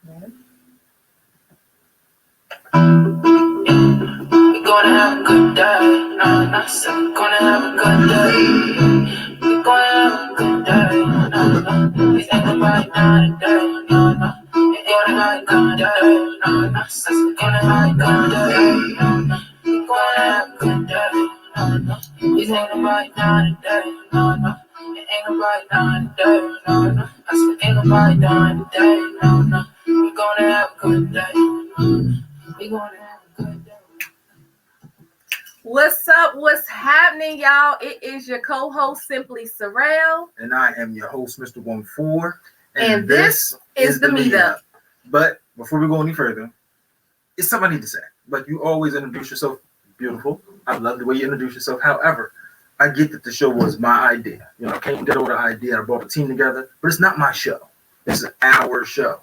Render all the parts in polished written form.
We're gonna have a good day. No, no, so we're gonna have a good day. We're gonna have a good day. No, no, we think about it now today. No, no, we're gonna have a good day. No, no, so we're gonna have a good day. No, no, we're gonna have a good day. No, no, we think about it now today. No, no, we think about it now today. No, no, I still think about it now today. No, no, we're gonna have a good day. We're gonna have a good day. What's up? What's happening, y'all? It is your co-host, Simply Sorrel. And I am your host, Mr. 14. And this is the Meetup. But before we go any further, it's something I need to say. But you always introduce yourself beautiful. I love the way you introduce yourself. However, I get that the show was my idea. You know, I came together with an idea. I brought a team together. But it's not my show. This is our show.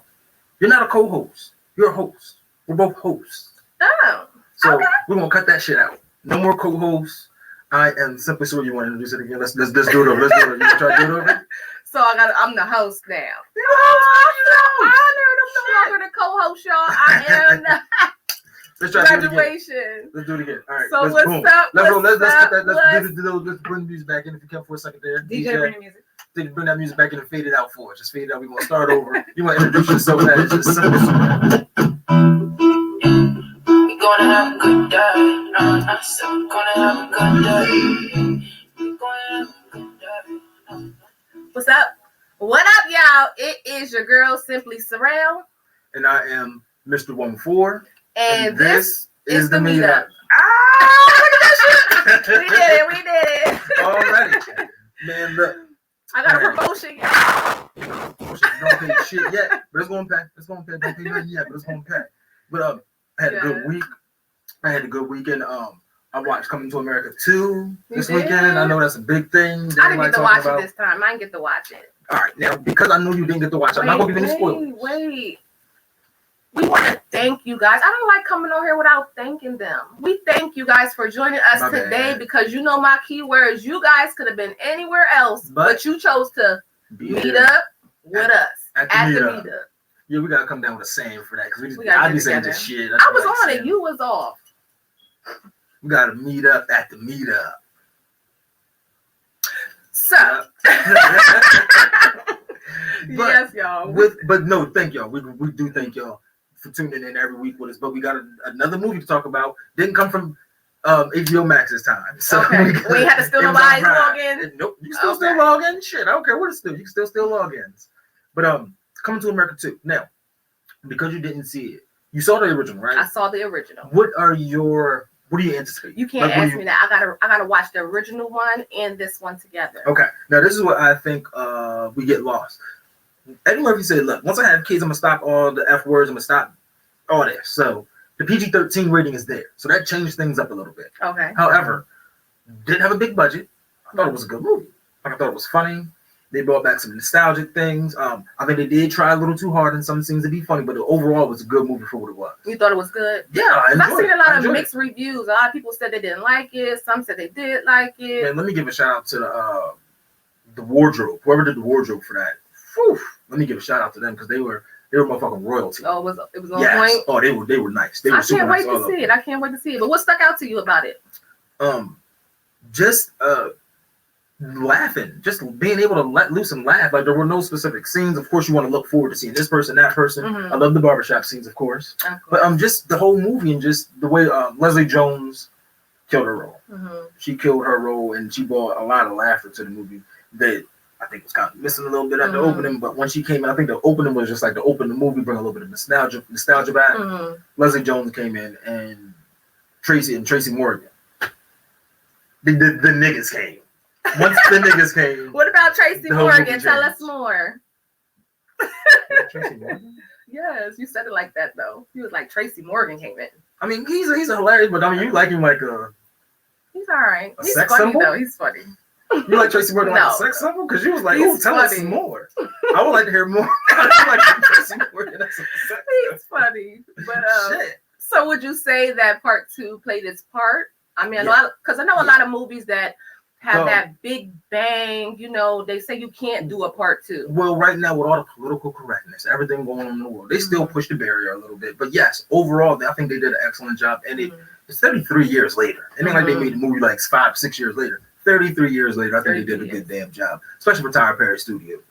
You're not a co-host. You're a host. We're both hosts. Oh, So okay. we're going to cut that shit out. No more co-hosts. I am Simply Sorrel. You want to introduce it again? Let's do it over. Let's do it. You try to do it over? So I'm the host now. You're the host. I'm honored. I'm no longer the co-host, y'all. I am the Let's try to do it again. graduation. Let's do it again. All right. So let's what's boom. up? Let's What's get up? that. What's- Let's bring the music back in if you can for a second there. DJ, bring the music. Bring that music back in and fade it out for us. Just fade it out. We're gonna start over. You want to introduce yourself as just Simply Sorrel. We're gonna have a good day. No, no, so we're gonna have a good day. We're gonna have a good day. No, no. What's up? What up, y'all? It is your girl, Simply Sorrel. And I am Mr. 14. And this is the Meetup. Meetup. Ah, look at that shit. We did it. Alrighty. Man, look. I got a promotion, y'all. Don't pay shit yet, but it's gonna pay. It's gonna pay. Don't pay nothing yet, but it's gonna pay. But I had a good week. I had a good weekend. I watched Coming to America 2 this You did? weekend. I know that's a big thing. I didn't get to watch it this time. I didn't get to watch it. All right, now because I know you didn't get to watch it, I'm not gonna give any spoilers. Wait. We want to thank you guys. I don't like coming on here without thanking them. We thank you guys for joining us My today bad. because you know my keywords. You guys could have been anywhere else, but you chose to meet there up with us at the at the meetup. meetup. Yeah, we gotta come down with a saying for that because We gotta I get be saying together. this shit. I was on it. You was off. We gotta meet up at the meetup. So, But yes, y'all. But no, thank y'all. We do thank y'all for tuning in every week with us. But we got another movie to talk about. Didn't come from HBO Max this time. So Okay. We had to steal nobody's Amazon Prime. login? Nope. You can still log in. Shit, I don't care what it's still. You can still logins. But Coming to America 2. Now, because you didn't see it, you saw the original, right? I saw the original. What do you anticipate? You can't ask me that. I gotta watch the original one and this one together. Okay. Now this is what I think we get lost. Eddie Murphy said, look, once I have kids, I'm gonna stop all the F words, I'm gonna stop all this. So the PG-13 rating is there. So that changed things up a little bit. Okay. However, didn't have a big budget. I thought it was a good movie. I thought it was funny. They brought back some nostalgic things. I think they did try a little too hard in some scenes to be funny, but overall it was a good movie for what it was. You thought it was good? Yeah, I I've enjoyed seen it. a lot I of enjoyed mixed reviews. A lot of people said they didn't like it. Some said they did like it. it. Man, let me give a shout out to the wardrobe. Whoever did the wardrobe for that. Whew, let me give a shout out to them because they were motherfucking royalty. Oh, it was on Yes. point. Oh, they were nice. They were I super can't wait nice. to all of see them. it. I can't wait to see it. But what stuck out to you about it? Just laughing, just being able to let loose and laugh. Like there were no specific scenes. Of course, you want to look forward to seeing this person, that person. Mhm. I love the barbershop scenes, of course. Of But course. just the whole movie and just the way Leslie Jones killed her role. Mhm. She killed her role and she brought a lot of laughter to the movie that I think was kind of missing a little bit at the Mhm. opening. But when she came in, I think the opening was just like to open the movie, bring a little bit of nostalgia back. Mhm. Leslie Jones came in and Tracy Morgan. The niggas came. Once the niggas came. What about Tracy The whole movie Morgan? Tell changed. us more. Tracy Morgan? Yes, you said it like that though. He was like Tracy Morgan came in. I mean, he's a hilarious, but I mean, you like him like He's all right. A He's sex funny symbol? though. He's funny. you like Tracy Morgan like No. a sex symbol? Because you was like, He's oh, tell us funny. some more. I would like to hear more. I like Tracy Morgan as a sex He's funny. But Shit. so would you say that part 2 played its part? I mean, I know a lot of movies that have Well- that big bang. You know, they say you can't do a part 2. Well, right now with all the political correctness, everything going on in the world, they still push the barrier a little bit. But yes, overall, I think they did an excellent job. And it's 33 years later. It ain't like they made the movie like 5-6 years later. 33 years later, I think they did a good damn job, especially for Tyler Perry Studios.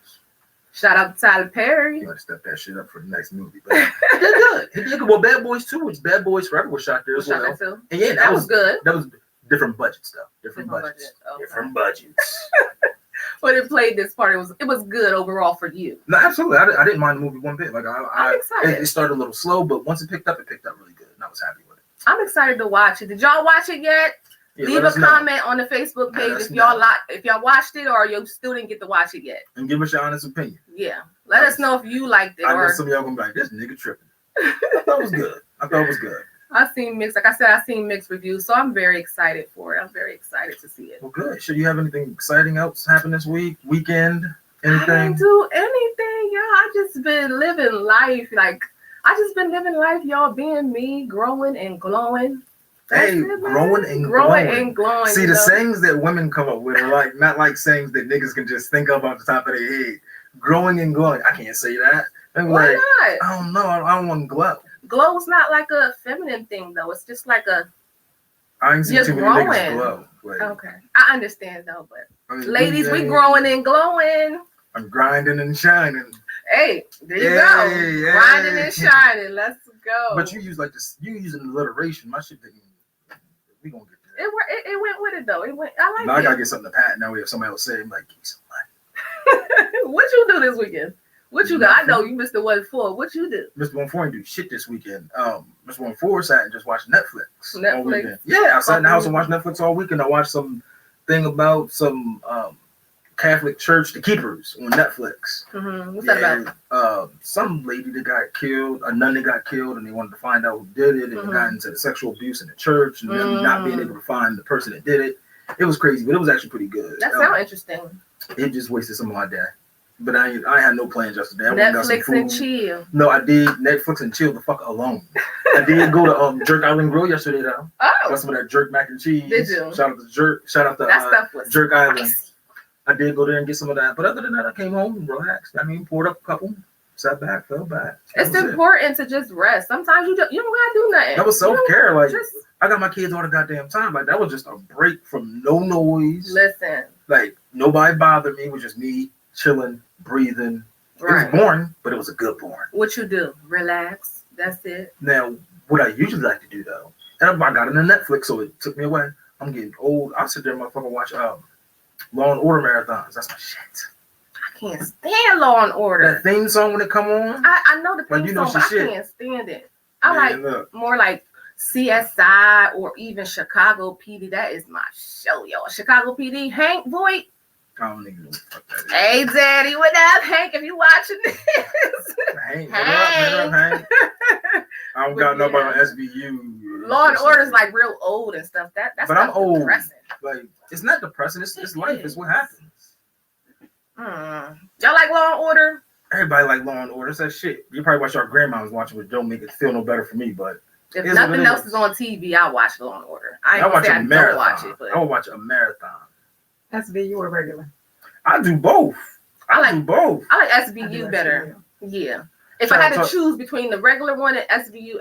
Shout out to Tyler Perry. You gotta step that shit up for the next movie. But he did good. He did good. Well, Bad Boys 2, which Bad Boys Forever was shot there as Shot well. that too. And yeah, That was good. That was different budget stuff. Different budgets. budget. Okay. Different budgets. But it played this part. It was good overall for you. No, absolutely. I didn't mind the movie one bit. Like I'm excited. It started a little slow, but once it picked up really good, and I was happy with it. I'm excited to watch it. Did y'all watch it yet? Yeah, Leave let a us know. comment on the Facebook Let page us if y'all watched it or you still didn't get to watch it yet. And give us your honest opinion. Yeah, let us know if you liked it I know or. some of y'all gonna be like, "This nigga tripping." I thought it was good. I've seen mixed, like I said, I've seen mixed reviews, so I'm very excited for it. I'm very excited to see it. Well, good. Should you have anything exciting else happen this weekend? I didn't Anything? do anything, y'all. I just been living life. Y'all, being me, growing and glowing. That's Hey, it, man. growing and growing glowing. and glowing. See, you the know? sayings that women come up with are like not like sayings that niggas can just think of off the top of their head. Growing and glowing. I can't say that. I'm Why like, not? I don't know. I don't want to glow. Glow's not like a feminine thing, though. It's just like a. I ain't seen You're too many niggas growing. glow. Like, Okay, I understand though, but I mean, ladies, we yeah, growing and glowing. I'm grinding and shining. Hey, there you Yeah, go. yeah. Grinding and shining. Let's go. But you use like this. You using alliteration. My shit didn't. We gonna get to that. It went with it though. It went. I like Now I it. gotta get something to pat. Now we have somebody else say, I'm like, give me some money. What you do this weekend? What you got? I know you missed the 1-4. What you do? Mr. 1-4 ain't do shit this weekend. Mr. 1-4 sat and just watched Netflix. all Netflix? weekend. Yeah, I sat in the house and watched Netflix all weekend. I watched some thing about some Catholic church, the Keepers, on Netflix. Mm-hmm. What's that about? Some lady that got killed, a nun that got killed, and they wanted to find out who did it, and it got into the sexual abuse in the church, and them not being able to find the person that did it. It was crazy, but it was actually pretty good. That sounds interesting. It just wasted some of my day. But I had no plans yesterday. I went and got some Netflix and food. chill. No, I did Netflix and chill the fuck alone. I did go to Jerk Island Grill yesterday though. Oh, Got some of that jerk mac and cheese. Did you? Shout out to Jerk. Shout out to that stuff was Jerk Island. spicy. I did go there and get some of that. But other than that, I came home and relaxed. I mean, poured up a couple, sat back, fell back. That It's was it. important to just rest. Sometimes you don't gotta do nothing. That was You don't self-care. Like just I got my kids all the goddamn time. Like that was just a break from no noise. listen. Like nobody bothered me. It was just me chilling, breathing. Right. It was boring, but it was a good boring. What you do? Relax. That's it. Now, what I usually like to do though, and I got into Netflix, so it took me away. I'm getting old. I'll sit there and motherfucking watch Law and Order marathons. That's my shit. I can't stand Law and Order. That theme song when it come on. I know the Like, theme you know song, but I some shit. can't stand it. I Man, like look, more like CSI or even Chicago PD. That is my show, y'all. Chicago PD. Hank Voight. I don't even know what the fuck that is. Hey, Daddy, what up, Hank? If you watching this, Hank, what up, Hank? I don't got But nobody on yeah. SVU. Law and Order is like real old and stuff. That's But I'm old. depressing. Like it's not depressing. It's life. It's what happens. Y'all like Law and Order? Everybody like Law and Order. It's that shit. You probably watch our grandmas watching, which don't make it feel no better for me. But If It's what nothing it else is. is on TV, I watch Law and Order. I I ain't watch gonna say a I marathon. don't watch it, but I will watch a marathon. SVU or regular? I do both. I do both. I like I do SVU like better. Yeah. If Shout I had out to to- choose between the regular one and SVU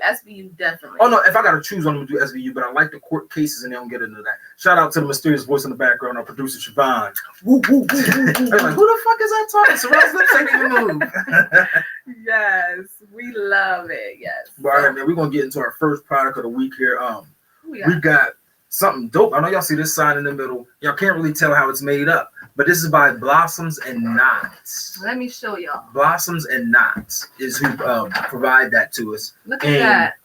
definitely. Oh no, if I gotta choose one, I'm gonna do SVU, but I like the court cases and they don't get into that. Shout out to the mysterious voice in the background, our producer Siobhan. Woo, woo, woo, woo, woo. I'm like, who the fuck is that talking? Surround's lips ain't even move. Yes, we love it. Yes. But all right, man, we're gonna get into our first product of the week here. We We got something dope. I know y'all see this sign in the middle. Y'all can't really tell how it's made up, but this is by Blossoms and Knots. Let me show y'all. Blossoms and Knots is who provide that to us. Look at And that.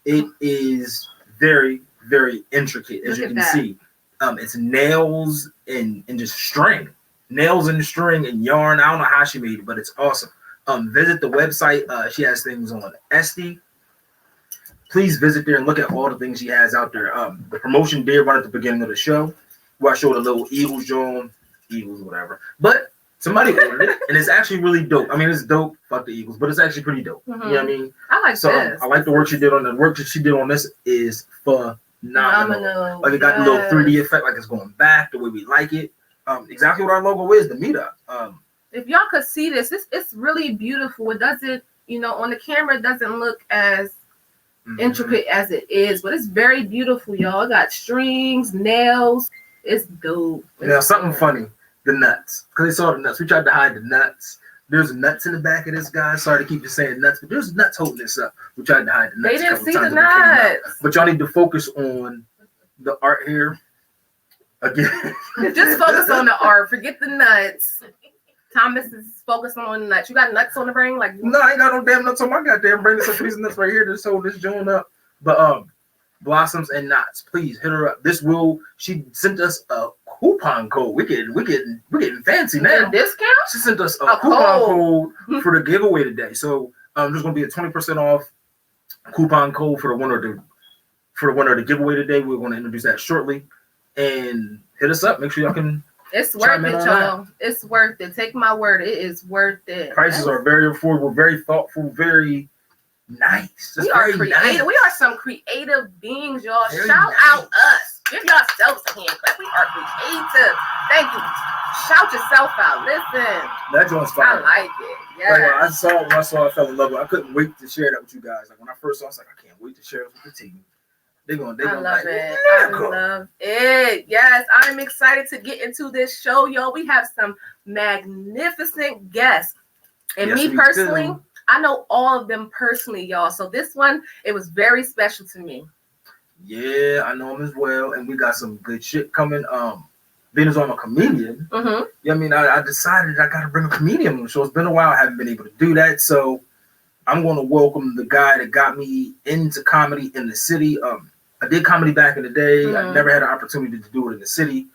it is very, very intricate, as Look you at can that. see. It's nails and just string. Nails and string and yarn. I don't know how she made it, but it's awesome. Visit the website. She has things on Etsy. Please visit there and look at all the things she has out there. The promotion did run at the beginning of the show, where I showed a little Eagles drawing, Eagles, whatever. But somebody ordered it, and it's actually really dope. I mean, it's dope. Fuck the Eagles, but it's actually pretty dope. You know what I mean? I like So this. I like the work she did on the work that she did on this is phenomenal. Phenomenal. Like it got the little 3D effect, like it's going back the way we like it. Exactly what our logo is, the meetup. If y'all could see this, it's really beautiful. It doesn't, on the camera, it doesn't look as intricate as it is, but it's very beautiful, y'all. It got strings, nails. It's dope. Now, something funny, the nuts. Because they saw the nuts. We tried to hide the nuts. There's nuts in the back of this guy. Sorry to keep you saying nuts, but there's nuts holding this up. We tried to hide the nuts. They didn't see the nuts. But y'all need to focus on the art here. Again. Just focus on the art. Forget the nuts. Thomas is focused on the nuts. You got nuts on the brain? No, I ain't got no damn nuts on my goddamn brain. There's some these nuts right here to hold this joint up. But Blossoms and Knots, please hit her up. She sent us a coupon code. We're getting fancy now. A discount? She sent us a coupon code for the giveaway today. So there's gonna be a 20% off coupon code for the winner of the giveaway today. We're gonna introduce that shortly. And hit us up. Make sure y'all can. It's worth it, y'all. It's worth it. Take my word. It is worth it. Prices are very affordable, very thoughtful, very nice. We are creative. Nice. We are some creative beings, y'all. Shout out us. Give yourselves a hand clap. We are creative. Thank you. Shout yourself out. Listen. That joint's fire. I like it. Yeah. When I saw it, I fell in love with it. I couldn't wait to share that with you guys. Like when I first saw it, I was like, I can't wait to share it with the team. I love it. I love it. Yes, I'm excited to get into this show, y'all. We have some magnificent guests. And me personally, I know all of them personally, y'all. So this one, it was very special to me. Yeah, I know him as well. And we got some good shit coming. Being as I'm a comedian, I mean, I decided I got to bring a comedian on the show. It's been a while. I haven't been able to do that. So I'm going to welcome the guy that got me into comedy in the city. I did comedy back in the day. I never had an opportunity to do it in the city.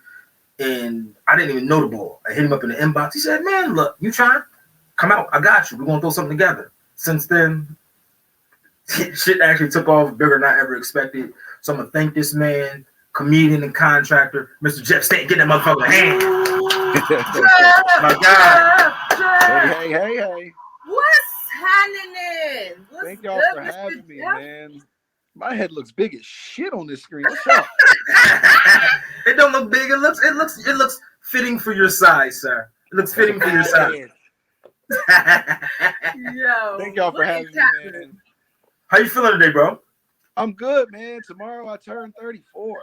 And I didn't even know the boy. I hit him up in the inbox. He said, man, look, you trying? Come out. I got you. We're going to throw something together. Since then, shit actually took off bigger than I ever expected. So I'm going to thank this man, comedian and contractor, Mr. Jeff Stanton. Get that motherfucker hand. My God. Hey. What's happening? Thank y'all for having me, man. My head looks big as shit on this screen. What's up? It don't look big. It looks fitting for your size, sir. It looks fitting for your size. Yo, thank y'all for having me, man. How you feeling today, bro? I'm good, man. Tomorrow I turn 34.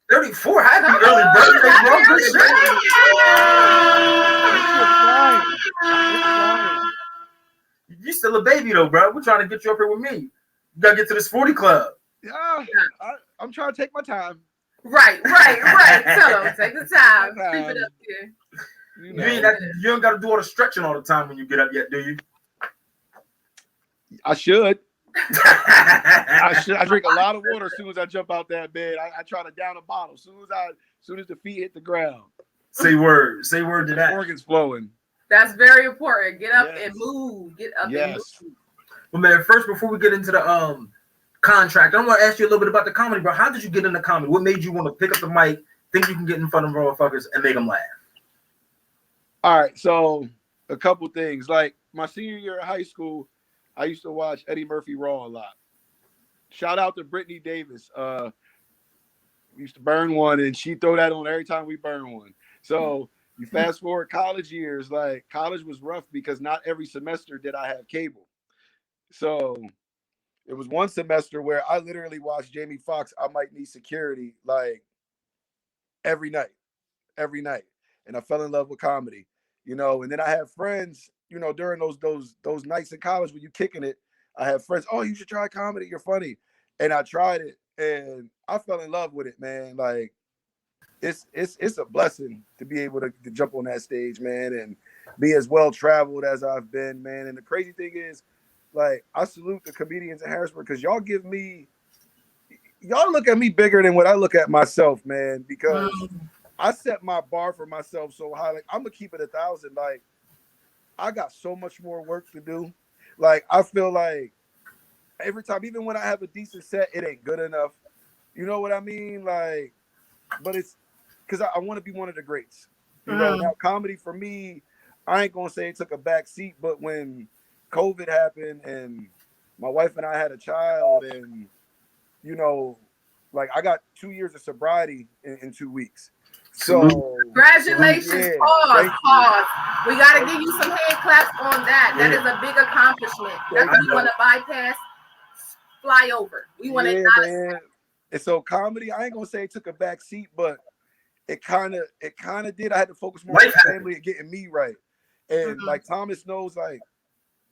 34? Happy early birthday, bro. Good shit. You still a baby though, bro. We're trying to get you up here with me. You gotta get to this 40 club. Yeah, I'm trying to take my time. Right. Tell them, take the time. Keep it up here. You don't got to do all the stretching all the time when you get up yet, do you? I should. I drink a lot of water as soon as I jump out that bed. I try to down a bottle as soon as the feet hit the ground. Say word to that. Organs flowing. That's very important. Get up and move. Get up and move. Well, man, first before we get into the contract, I want to ask you a little bit about the comedy, bro. How did you get into comedy? What made you want to pick up the mic, think you can get in front of motherfuckers and make them laugh? All right, so a couple things. Like my senior year of high school, I used to watch Eddie Murphy Raw a lot. Shout out to Brittany Davis. We used to burn one, and she throw that on every time we burn one. So you fast forward college years, like college was rough because not every semester did I have cable. So it was one semester where I literally watched Jamie Foxx, I Might Need Security, like every night. And I fell in love with comedy, and then I had friends, during those nights in college when you kicking it, I had friends, oh, you should try comedy. You're funny. And I tried it and I fell in love with it, man. Like it's a blessing to be able to jump on that stage, man, and be as well traveled as I've been, man. And the crazy thing is, like, I salute the comedians in Harrisburg because y'all look at me bigger than what I look at myself, man, because I set my bar for myself so high. Like, I'm gonna keep it 1,000. Like, I got so much more work to do. Like, I feel like every time, even when I have a decent set, it ain't good enough. You know what I mean? Like, but it's because I want to be one of the greats. Now comedy for me, I ain't gonna say it took a back seat, but when COVID happened and my wife and I had a child, and Like I got 2 years of sobriety in 2 weeks. So Congratulations. yeah, Pause. thank you. Pause. We got to give you some hand claps on that. That is a big accomplishment. That's what we want to bypass, fly over. We want to Yeah, man. And so comedy, I ain't gonna say it took a back seat, but it kind of did. I had to focus more on Life the family and getting me right. And Mhm. like Thomas knows, like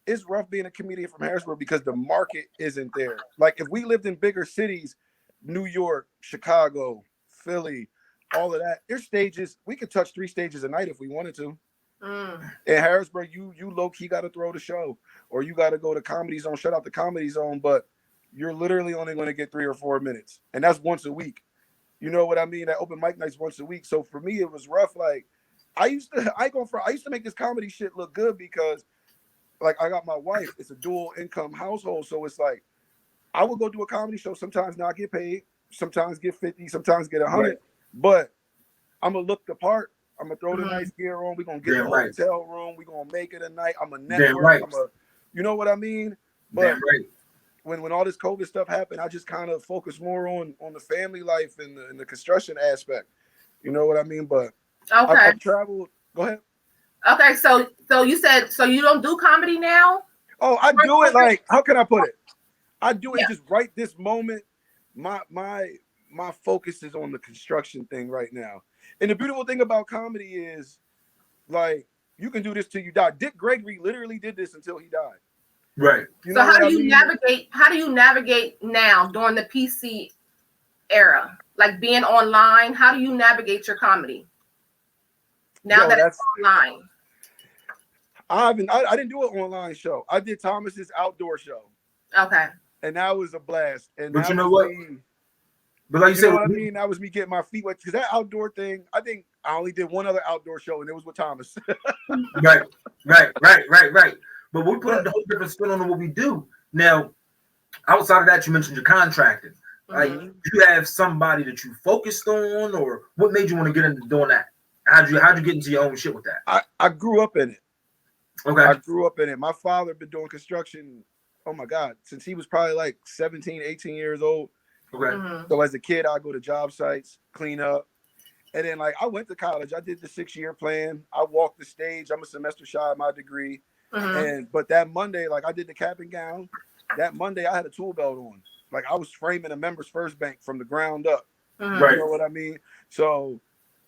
it's rough being a comedian from Harrisburg because the market isn't there. Like if we lived in bigger cities, New York, Chicago, Philly, all of that, there's stages. We could touch 3 stages a night if we wanted to. In Harrisburg, you low key got to throw the show, or you got to go to Comedy Zone, shut out the Comedy Zone, but you're literally only going to get 3 or 4 minutes, and that's once a week. You know what I mean? That open mic night's once a week. So for me, it was rough. Like I used to make this comedy shit look good because, like, I got my wife. It's a dual income household, so it's like I would go do a comedy show. Sometimes not get paid, sometimes get 50, sometimes get 100. Right. But I'm gonna look the part. I'm gonna throw the Mhm. nice gear on. We're gonna get Damn the right. hotel room. We're gonna make it a night. I'm a Damn network. right. You know what I mean? But Damn right. when all this COVID stuff happened, I just kind of focused more on the family life and the construction aspect. You know what I mean? But Okay. I've traveled. Go ahead. Okay. So you said you don't do comedy now? Oh, I do it like, how can I put it? I do it Yeah. just right this moment. My focus is on the construction thing right now. And the beautiful thing about comedy is, like, you can do this till you die. Dick Gregory literally did this until he died. Right. You So know how what do I you mean? navigate? How do you navigate now during the PC era, like being online? How do you navigate your comedy now Yo, that it's online? I didn't do an online show. I did Thomas's outdoor show, Okay. and that was a blast. And But that you know was what? me. But like you You said, know what I mean? That was me getting my feet wet because that outdoor thing. I think I only did one other outdoor show, and it was with Thomas. right. But we put a whole different spin on what we do. Now, outside of that, you mentioned your contracting. Like, Mhm. do you have somebody that you focused on, or what made you want to get into doing that? How'd you get into your own shit with that? I grew up in it. Okay. I grew up in it. My father been doing construction, oh my God, since he was probably like 17, 18 years old. Okay. Mhm. So as a kid, I go to job sites, clean up. And then like I went to college. I did the 6-year plan. I walked the stage. I'm a semester shy of my degree. Mhm. But that Monday, like I did the cap and gown. That Monday I had a tool belt on. Like I was framing a Members First Bank from the ground up. Mhm. Right. You know what I mean? So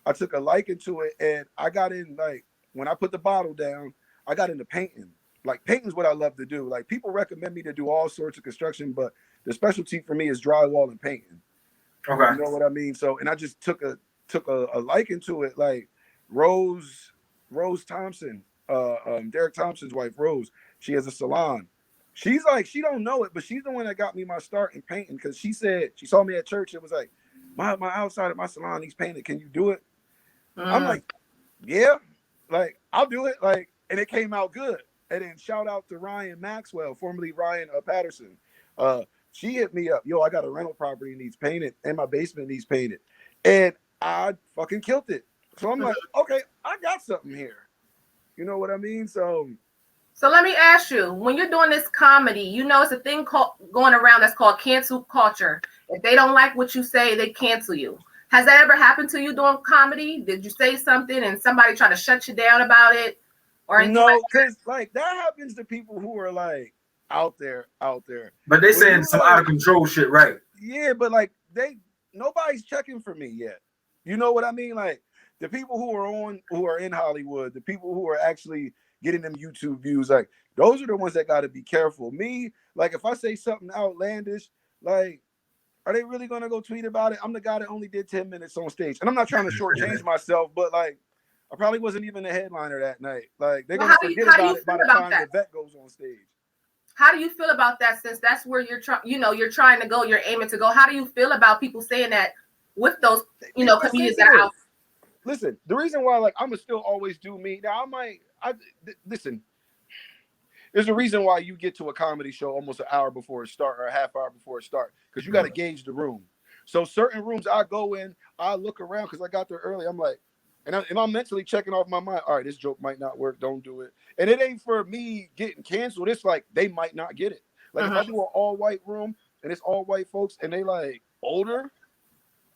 I took a liking to it, and I got in, like, when I put the bottle down, I got into painting. Like painting is what I love to do. Like people recommend me to do all sorts of construction, but the specialty for me is drywall and painting. Okay. You know what I mean? So, and I just took a liking to it. Like Rose Thompson, Derek Thompson's wife, Rose. She has a salon. She's like, she don't know it, but she's the one that got me my start in painting because she said she saw me at church. It was like, my outside of my salon needs painted. Can you do it? I'm like, yeah, like I'll do it. Like, and it came out good. And then shout out to Ryan Maxwell, formerly Ryan Patterson. She hit me up. Yo, I got a rental property needs painted, and my basement needs painted, and I fucking killed it. So I'm like, okay, I got something here. You know what I mean? So let me ask you, when you're doing this comedy, you know it's a thing going around that's called cancel culture. If they don't like what you say, they cancel you. Has that ever happened to you doing comedy? Did you say something and somebody try to shut you down about it? Or anything no, because like that happens to people who are like out there. But they saying you some like- out of control shit, right? Yeah, but like nobody's checking for me yet. You know what I mean? Like the people who are in Hollywood, the people who are actually getting them YouTube views, like those are the ones that got to be careful. Me, like if I say something outlandish, like are they really gonna go tweet about it? I'm the guy that only did 10 minutes on stage, and I'm not trying to shortchange myself, but like I probably wasn't even the headliner that night. Like they're gonna forget about it by the time the vet goes on stage. How do you feel about that? Since that's where you're trying, you're trying to go, you're aiming to go. How do you feel about people saying that with those, comedians that are out? Listen, the reason why, like, I'ma still always do me. Now listen. There's a reason why you get to a comedy show almost an hour before it start or a half hour before it start, because you got to gauge the room. So certain rooms I go in, I look around because I got there early. I'm like, and I'm mentally checking off my mind. All right, this joke might not work. Don't do it. And it ain't for me getting canceled. It's like they might not get it. Like if I do an all white room and it's all white folks and they like older,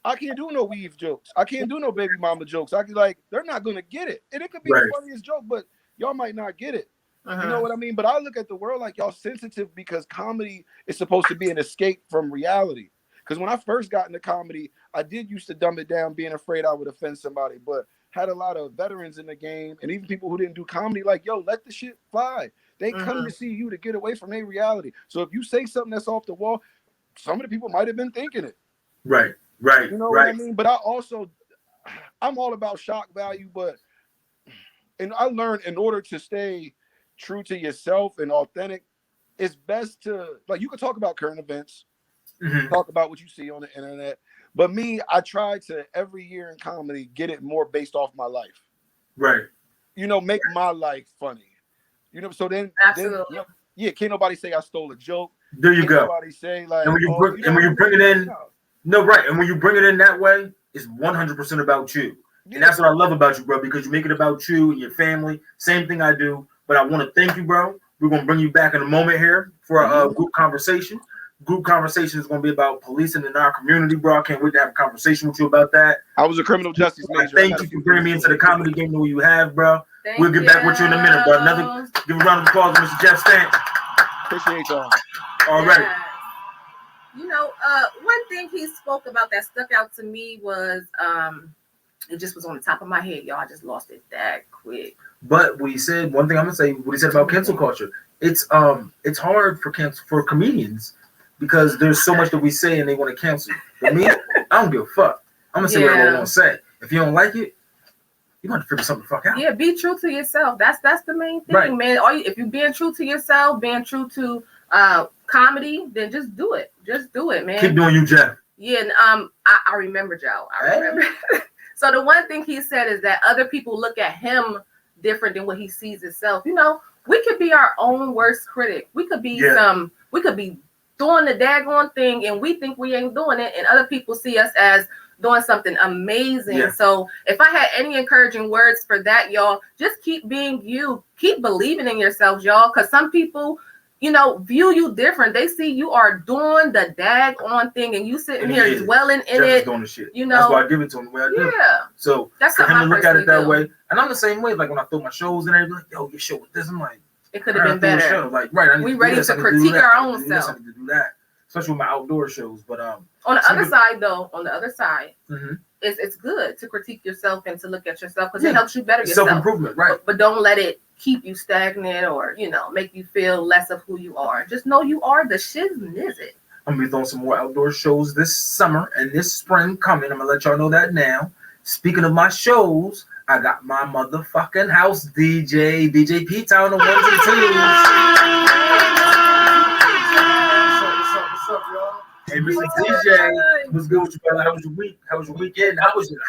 I can't do no weave jokes. I can't do no baby mama jokes. I can like they're not gonna get it, and it could be Right. the funniest joke, but y'all might not get it. Uh-huh. You know what I mean? But I look at the world like y'all sensitive because comedy is supposed to be an escape from reality. Because when I first got into comedy, I did used to dumb it down, being afraid I would offend somebody, but had a lot of veterans in the game and even people who didn't do comedy like, yo, let the shit fly. They come to see you to get away from their reality. So if you say something that's off the wall, some of the people might have been thinking it. Right. You know what I mean? But I'm all about shock value, and I learned in order to stay true to yourself and authentic, it's best to, like, you can talk about current events, talk about what you see on the internet. But me, I try to every year in comedy get it more based off my life. Right. You know, make my life funny. You know, so then Absolutely. can't nobody say I stole a joke. There you Can't go. nobody say like, And when you oh, bring, you know and when you what bring it I in, mean? no, right. And when you bring it in that way, it's 100% about you. Yeah. And that's what I love about you, bro, because you make it about you and your family. Same thing I do. But I want to thank you, bro. We're going to bring you back in a moment here for a group conversation. Group conversation is going to be about policing in our community, bro. I can't wait to have a conversation with you about that. I was a criminal justice major. Thank you for bringing me into the comedy game the way you have, bro. Thank We'll get back with you in a minute, bro. you. Give a round of applause to Mr. Jeff Stant. Appreciate y'all. Already. Yes. You know, one thing he spoke about that stuck out to me was, it just was on the top of my head, y'all. I just lost it that quick. But what he said, one thing I'm gonna say, what he said about cancel culture, it's hard for comedians because there's so much that we say and they want to cancel. But me, I don't give a fuck. I'm gonna say what I want to say. If you don't like it, you got to figure something the fuck out. Yeah, be true to yourself. That's the main thing, Right. man. If you're being true to yourself, being true to comedy, then just do it. Just do it, man. Keep doing you, Jeff. Yeah, and I remember Joe. I remember. So the one thing he said is that other people look at him different than what he sees himself. You know, we could be our own worst critic. We could be we could be doing the daggone thing and we think we ain't doing it, and other people see us as doing something amazing. Yeah. So if I had any encouraging words for that, y'all, just keep being you. Keep believing in yourselves, y'all, because some people, you know, view you different. They see you are doing the daggone thing and you sitting And here he is. dwelling in Jeff is it. doing the shit. You That's know, why I give it to him the way I do. yeah. So That's for him something to I look at it personally that do. way, and I'm the same way. Like when I throw my shows and everything, like, yo, your show with this, I'm like, It could have been better. show. Like, right, I need We to do ready this, to I need do critique that, our I need own to do this, self. I need to do that, especially with my outdoor shows. But On the other side, though, Mhm. it's good to critique yourself and to look at yourself because Yeah. it helps you better yourself. Self-improvement, right? But don't let it keep you stagnant or, you know, make you feel less of who you are. Just know you are the shiznit. I'm gonna be throwing some more outdoor shows this summer and this spring coming. I'm gonna let y'all know that now. Speaking of my shows, I got my motherfucking house DJ P Town on the ones and twos. What's up, y'all? Hey, Mr. DJ, what's good with you, brother? How was your week? How was your weekend? How was your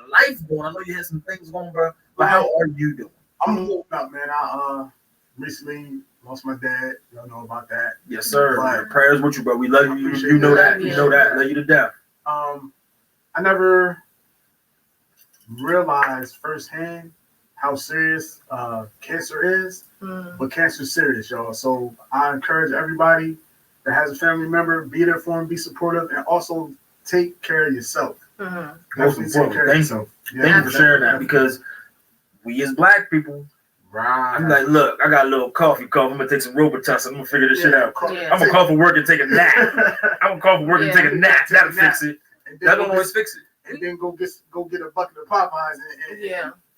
life going? I know you had some things going, bro. But how are you doing? I'm holding up, man. I recently lost my dad. Y'all know about that. Yes, sir. Right. Prayers with you, bro. We love you. Appreciate You know that. that. You know that. Love you to death. I never realized firsthand how serious cancer is, but cancer's serious, y'all. So I encourage everybody that has a family member, be there for them, be supportive, and also take care of yourself. Most Definitely important. Thank you. Yeah, Thank you for sharing that because we as black people, Right. I'm like, look, I got a little cough. I'm gonna take some Robitussin. I'm gonna figure this shit out. Yeah. I'm gonna call for work and take a nap. I'm gonna call for work and take a nap. That'll fix it. And That then, don't always fix it. and then go get a bucket of Popeyes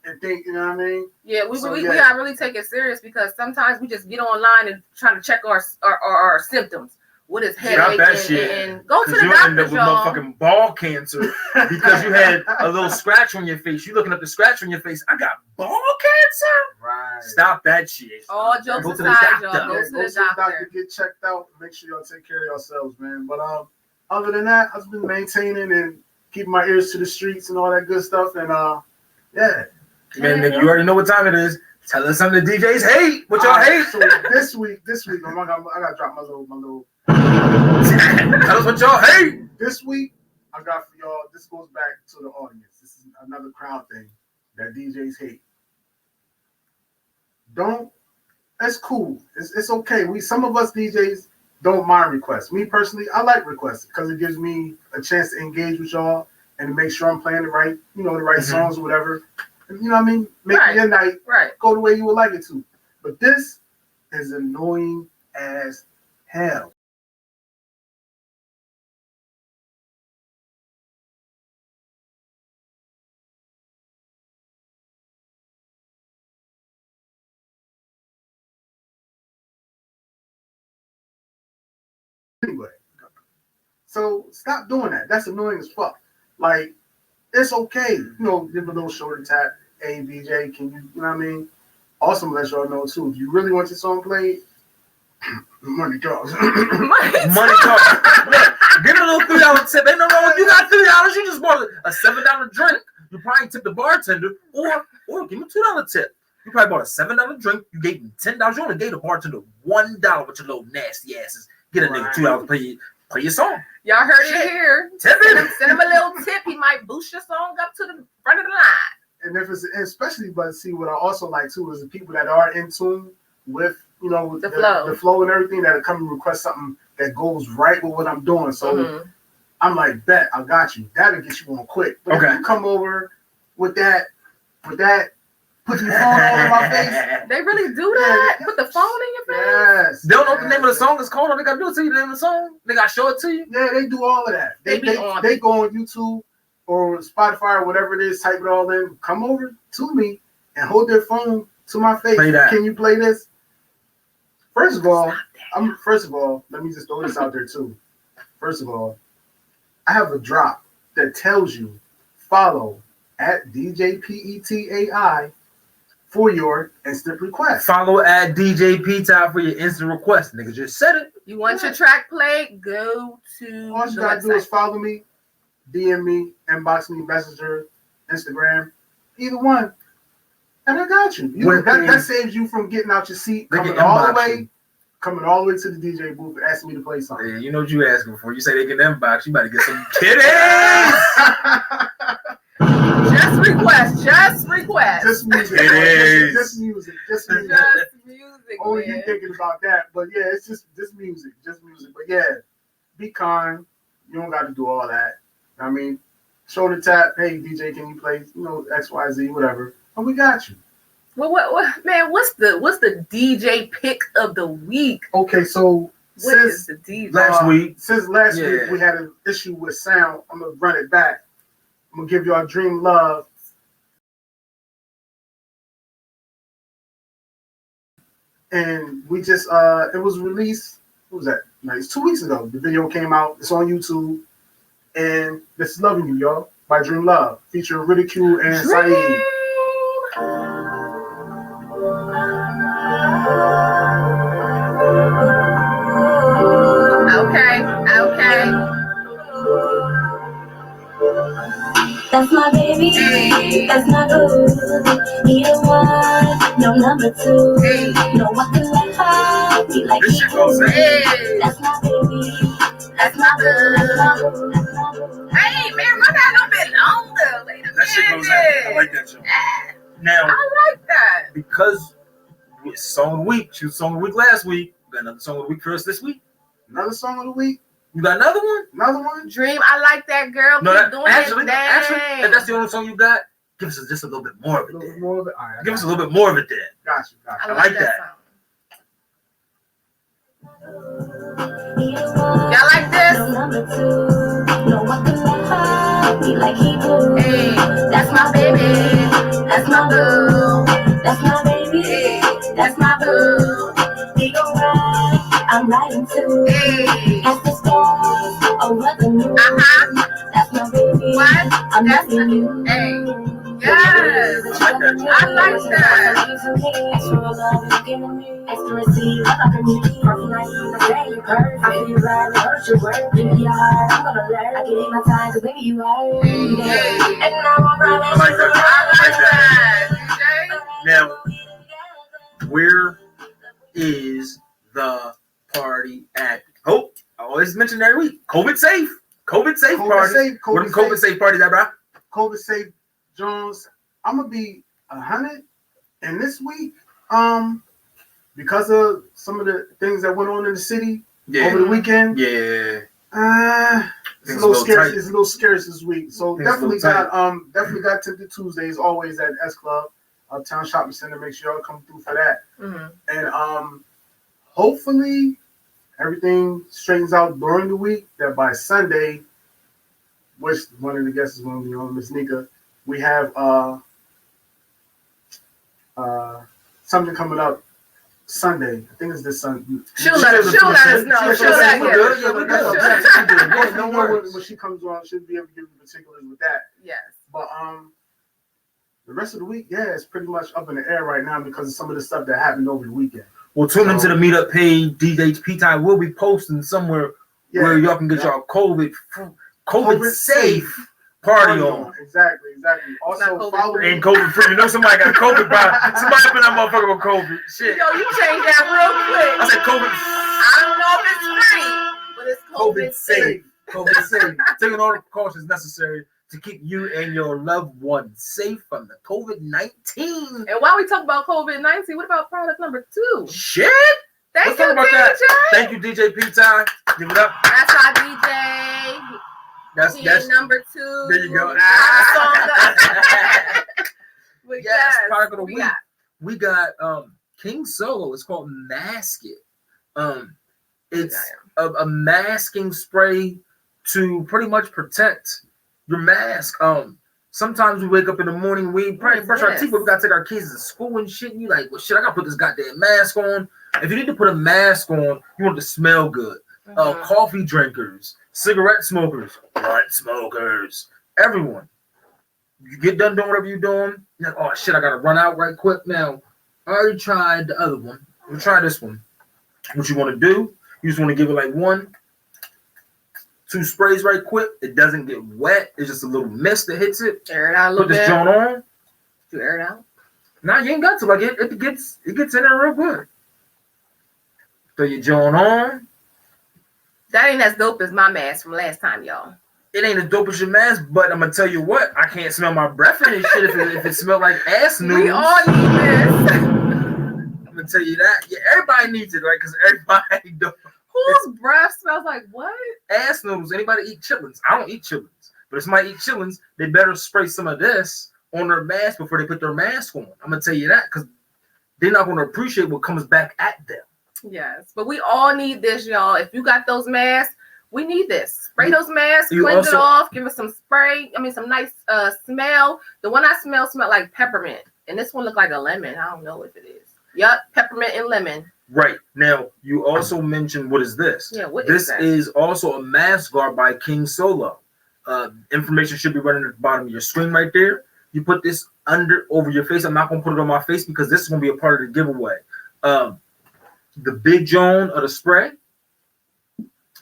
and think, you know what I mean? Yeah, we So, we yeah. gotta really take it serious because sometimes we just get online and trying to check our symptoms. What is Stop headache that shit. and go to Because the you'll end up doctor, with y'all. motherfucking ball cancer because you had a little scratch on your face. You looking up the scratch on your face. I got ball cancer? Right. Stop that shit. All jokes Go to the aside, doctor. y'all, go Yeah, to the doctor. get checked out. Make sure y'all take care of yourselves, man. But other than that, I've been maintaining and keeping my ears to the streets and all that good stuff. And yeah. Man, nigga, you already know what time it is. Tell us something the DJs hate. What y'all hate? So this week, I gotta drop my little. Tell us what y'all hate. This week, I got for y'all. This goes back to the audience. This is another crowd thing that DJs hate. That's cool. It's okay. Some of us DJs don't mind requests. Me personally, I like requests because it gives me a chance to engage with y'all and to make sure I'm playing the right, the right Mhm. songs or whatever. And, you know what I mean? Make Right. your night Right. go the way you would like it to. But this is annoying as hell. Anyway, so stop doing that. That's annoying as fuck. Like, it's okay, give a little shoulder tap. Hey, DJ, can you know what I mean? Also, let y'all know too, if you really want your song played, money talks. Money talk. Look, get a little $3 tip. Ain't no wrong with you got $3. You just bought a $7 drink. You probably tipped the bartender, or give him a $2 tip. You probably bought a $7 drink. You gave him $10. You only gave the bartender $1 with your little nasty asses. Get a nigga $2 to play your song. Y'all heard it here. Tip Send him a little tip. He might boost your song up to the front of the line. And if it's especially, but see what I also like too is the people that are in tune with with the flow and everything that come and request something that goes right with what I'm doing. So I'm like, bet I got you. That'll get you on quick. But if you come over with that, put your phone all in my face. They really do that? Put the phone in your face? Yes. They don't know what the name of the song is called. All they gotta do is tell you the name of the song. They gotta show it to you. Yeah, they do all of that. They go on YouTube or Spotify or whatever it is, type it all in, come over to me and hold their phone to my face. Can you play this? First of all, let me just throw this out there too. First of all, I have a drop that tells you follow at DJPETAI for your instant request. Follow at DJPETAI for your instant request. Nigga just said it. You want your track played? Go to all you gotta do is follow me, DM me, inbox me, Messenger, Instagram, either one, and I got you. That saves you from getting out your seat, coming all the way to the DJ booth and asking me to play something. Yeah, you know what you asking for. You say they can inbox, you better get some kitties. Just request. Just music. Kitties. Just music. Just music. Only you thinking about that, but yeah, it's just music. But yeah, be kind. You don't got to do all that. I mean, shoulder tap. Hey, DJ, can you play? X, Y, Z, whatever. And we got you. Well, what man? What's the DJ pick of the week? Okay, so since the DJ last week we had an issue with sound. I'm gonna run it back. I'm gonna give y'all Dream Love. And we just it was released. What was that? Nice. 2 weeks ago. The video came out. It's on YouTube. And this is Loving You, y'all, by Dream Love, featuring Ridicule and Saeed. Okay. That's my baby, that's my boo. Neither one, no number two. No one can let her be like me. That's my baby, that's my boo. Hey, man, run that a bit longer. Wait a minute. That shit goes out. I like that show. Now, I like that. Because it's song of the week. She was song of the week last week. We got another song of the week for us this week. Another song of the week. You got another one? Another one? Dream, I like that girl. No, Keep doing actually, that. if that's the only song you got, give us just a little bit more of it. A little bit more of it? All right, Give us a little bit more of it then. Got you. I like that. Y'all like this? Hey, that's my baby. That's my boo. That's my baby. Hey, That's my boo. We go ride. I'm riding too. hey. At the stars over the moon. That's my baby. What? I'm That's loving you. Hey. Yes. I like that. Extra love is giving me. Extra receive. I'm loving you. Perfect night. I say you're perfect. I feel you right. Hurt your word. Give me your heart. I'm gonna learn. I give you my time. Cause baby you are. Hey. And now I'm running. I like that. I like that. Now, where is the party at? Oh, I always mention every week. COVID safe party. Where the COVID safe parties at, bro? COVID safe Jones. I'm gonna be 100, and this week, because of some of the things that went on in the city over the weekend. Yeah. It's a Things little a little scarce. tight. It's a little scarce this week. So Things a definitely little got Tinted Tuesdays always at S Club, Uptown Shopping Center. Make sure y'all come through for that. And hopefully everything straightens out during the week. That by Sunday, which one of the guests is going to be on, Miss Nika, we have something coming up Sunday. I think it's this Sunday. She'll let us know. She'll let No worries. When she comes on, she'll be able to give you particulars with that. Yes. But the rest of the week, yeah, it's pretty much up in the air right now because of some of the stuff that happened over the weekend. Well, tune into the meetup page, DJP Time. We'll be posting somewhere where y'all can get y'all COVID safe party on. Exactly. Also, follow me. And COVID free. You know somebody got COVID, bro. Somebody been that motherfucker with COVID. Shit. Yo, you changed that real quick. I said COVID. I don't know if it's free, but it's COVID safe. COVID safe. Taking all the precautions necessary to keep you and your loved ones safe from the COVID-19. And while we talk about COVID-19, what about product number 2? Shit. Thank Let's you, talk about DJ. that. Thank you, DJ P Time. Give it up. That's our DJ. That's number 2. There you go. But yes, product of the we week. We got King Solo. It's called Mask It. It's a masking spray to pretty much protect your mask. Sometimes we wake up in the morning, we probably brush our teeth, but we gotta take our kids to school and shit. And you like, well, shit, I gotta put this goddamn mask on. If you need to put a mask on, you want it to smell good. Coffee drinkers, cigarette smokers, blunt smokers, everyone. You get done doing whatever you're doing, you're like, oh shit, I gotta run out right quick now. I already tried the other one. We'll try this one. What you want to do, you just want to give it like 1, 2 sprays right quick. It doesn't get wet. It's just a little mist that hits it. Air it out a little bit. Put this joint on. You air it out? Nah, you ain't got to. Like it gets in there real good. Throw your joint on. That ain't as dope as my mask from last time, y'all. It ain't as dope as your mask, but I'm gonna tell you what, I can't smell my breath in this shit if it smelled like ass noodles. We all need this. I'm gonna tell you that. Yeah, everybody needs it, right? Because everybody don't. Whose breath smells like what? Ass noodles. Anybody eat chitlins? I don't eat chitlins. But if somebody eat chitlins, they better spray some of this on their mask before they put their mask on. I'm gonna tell you that because they're not gonna appreciate what comes back at them. Yes, but we all need this, y'all. If you got those masks, we need this. Spray those masks, cleanse it off, give it some spray. I mean, some nice smell. The one I smelled like peppermint, and this one looked like a lemon. I don't know if it is. Yup, peppermint and lemon. Right. Now, you also mentioned, what is this? Yeah, what this is that? This is also a mask guard by King Solo. Information should be running at the bottom of your screen right there. You put this over your face. I'm not going to put it on my face because this is going to be a part of the giveaway. The big Joan of the spray.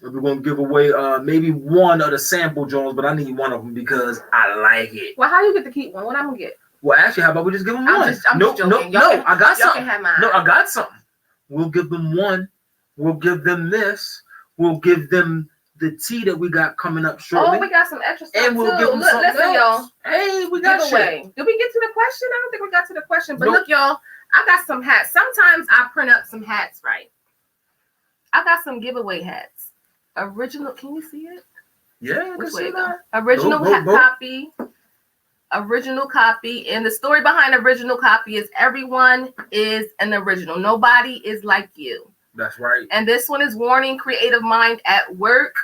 We're going to give away maybe one of the sample Jones, but I need one of them because I like it. Well, how do you get to keep one? What I'm going to get? Well, actually, how about we just give them one? I'm just joking. No, I got something. Can have mine. No, I got something. We'll give them one. We'll give them this. We'll give them the tea that we got coming up shortly. Oh, we got some extra stuff and we'll too. give them something Listen, else. y'all. Hey, we got giveaway. shit. Did we get to the question? I don't think we got to the question. But Nope. look, y'all, I got some hats. Sometimes I print up some hats, right? I got some giveaway hats. Original. Can you see it? Yeah, Which I way see to that. go? Original Go. copy. Original copy. And the story behind original copy is everyone is an original. Nobody is like you. That's right. And this one is Warning Creative Mind at Work.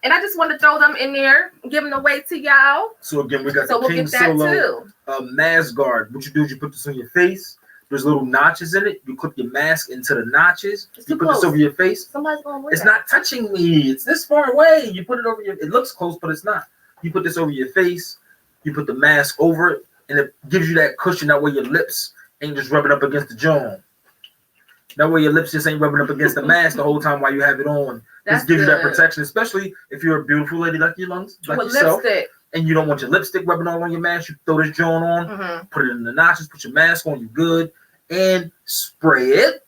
And I just want to throw them in there and give them away to y'all. So again, we got So the we'll King get that Solo too. mask guard. What you do is you put this on your face. There's little notches in it. You clip your mask into the notches. It's You too put this close. over your face. Somebody's going to wear It's that. not touching me. It's this far away. You put it over it looks close, but it's not. You put this over your face. You put the mask over it, and it gives you that cushion. That way your lips ain't just rubbing up against the jaw. That way your lips just ain't rubbing up against the mask the whole time while you have it on. That's This gives you that good. protection, especially if you're a beautiful lady like your lungs, like With yourself, lipstick. and you don't want your lipstick rubbing all on your mask. You throw this jaw on, Mm-hmm. put it in the notches, put your mask on, you good, and spray it.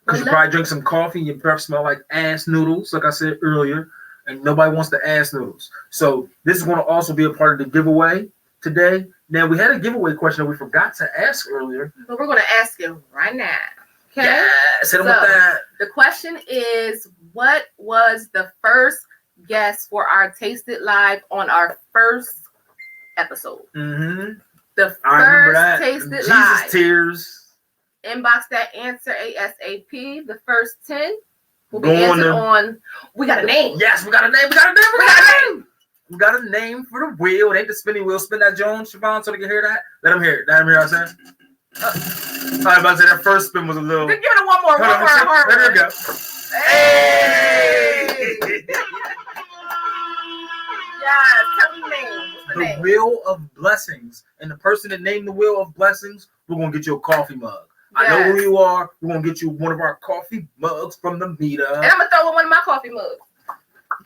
Because you probably drink some coffee and your breath smell like ass noodles, like I said earlier, and nobody wants the ass noodles. So this is going to also be a part of the giveaway today. Now, we had a giveaway question that we forgot to ask earlier. But we're going to ask you right now. Okay? Yes, hit 'em with So, that. The question is, what was the first guest for our Taste It Live on our first episode. Mm-hmm. The I remember first that. Taste It Jesus Live. tears. Inbox that answer ASAP. The first 10 will be Go on answered them. on. We got a name. Yes, we got a name. We got a name. We got a name. We got a name for the wheel. It ain't the spinning wheel. Spin that Jones, Siobhan, so they can hear that. Let them hear it. Let them hear what I'm saying. I was about to say that first spin was a little. Give it one more. Hold on, there we go. Hey! Yes, tell me the name. What's the The name? Wheel of Blessings. And the person that named the Wheel of Blessings, we're going to get you a coffee mug. I know who Yes. you are. We're going to get you one of our coffee mugs from the And meetup. I'm gonna throw in one of my coffee mugs.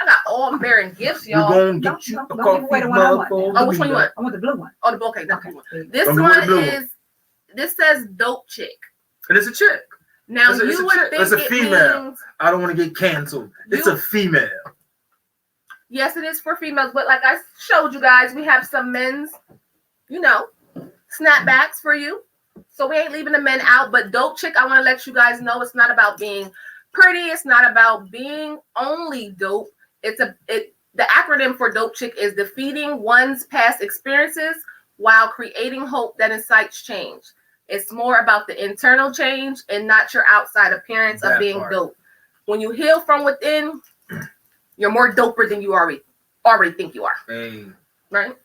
I got all I'm bearing gifts, We're y'all. going to get you a Don't give coffee away the one I mug want. for Oh, which one you want? I want the blue one. Oh, the bouquet. Okay. This Don't give away the one blue one. is. This says dope chick. And it's a chick. Now It's a you would chick. think It's a it female. means I don't want to get canceled. It's a female. yes, it is for females, but like I showed you guys, we have some men's, snapbacks for you. So we ain't leaving the men out. But dope chick, I want to let you guys know it's not about being pretty. It's not about being only dope. The acronym for dope chick is defeating one's past experiences while creating hope that incites change. It's more about the internal change and not your outside appearance of That being part. dope. When you heal from within, you're more doper than you already think you are, Hey, right?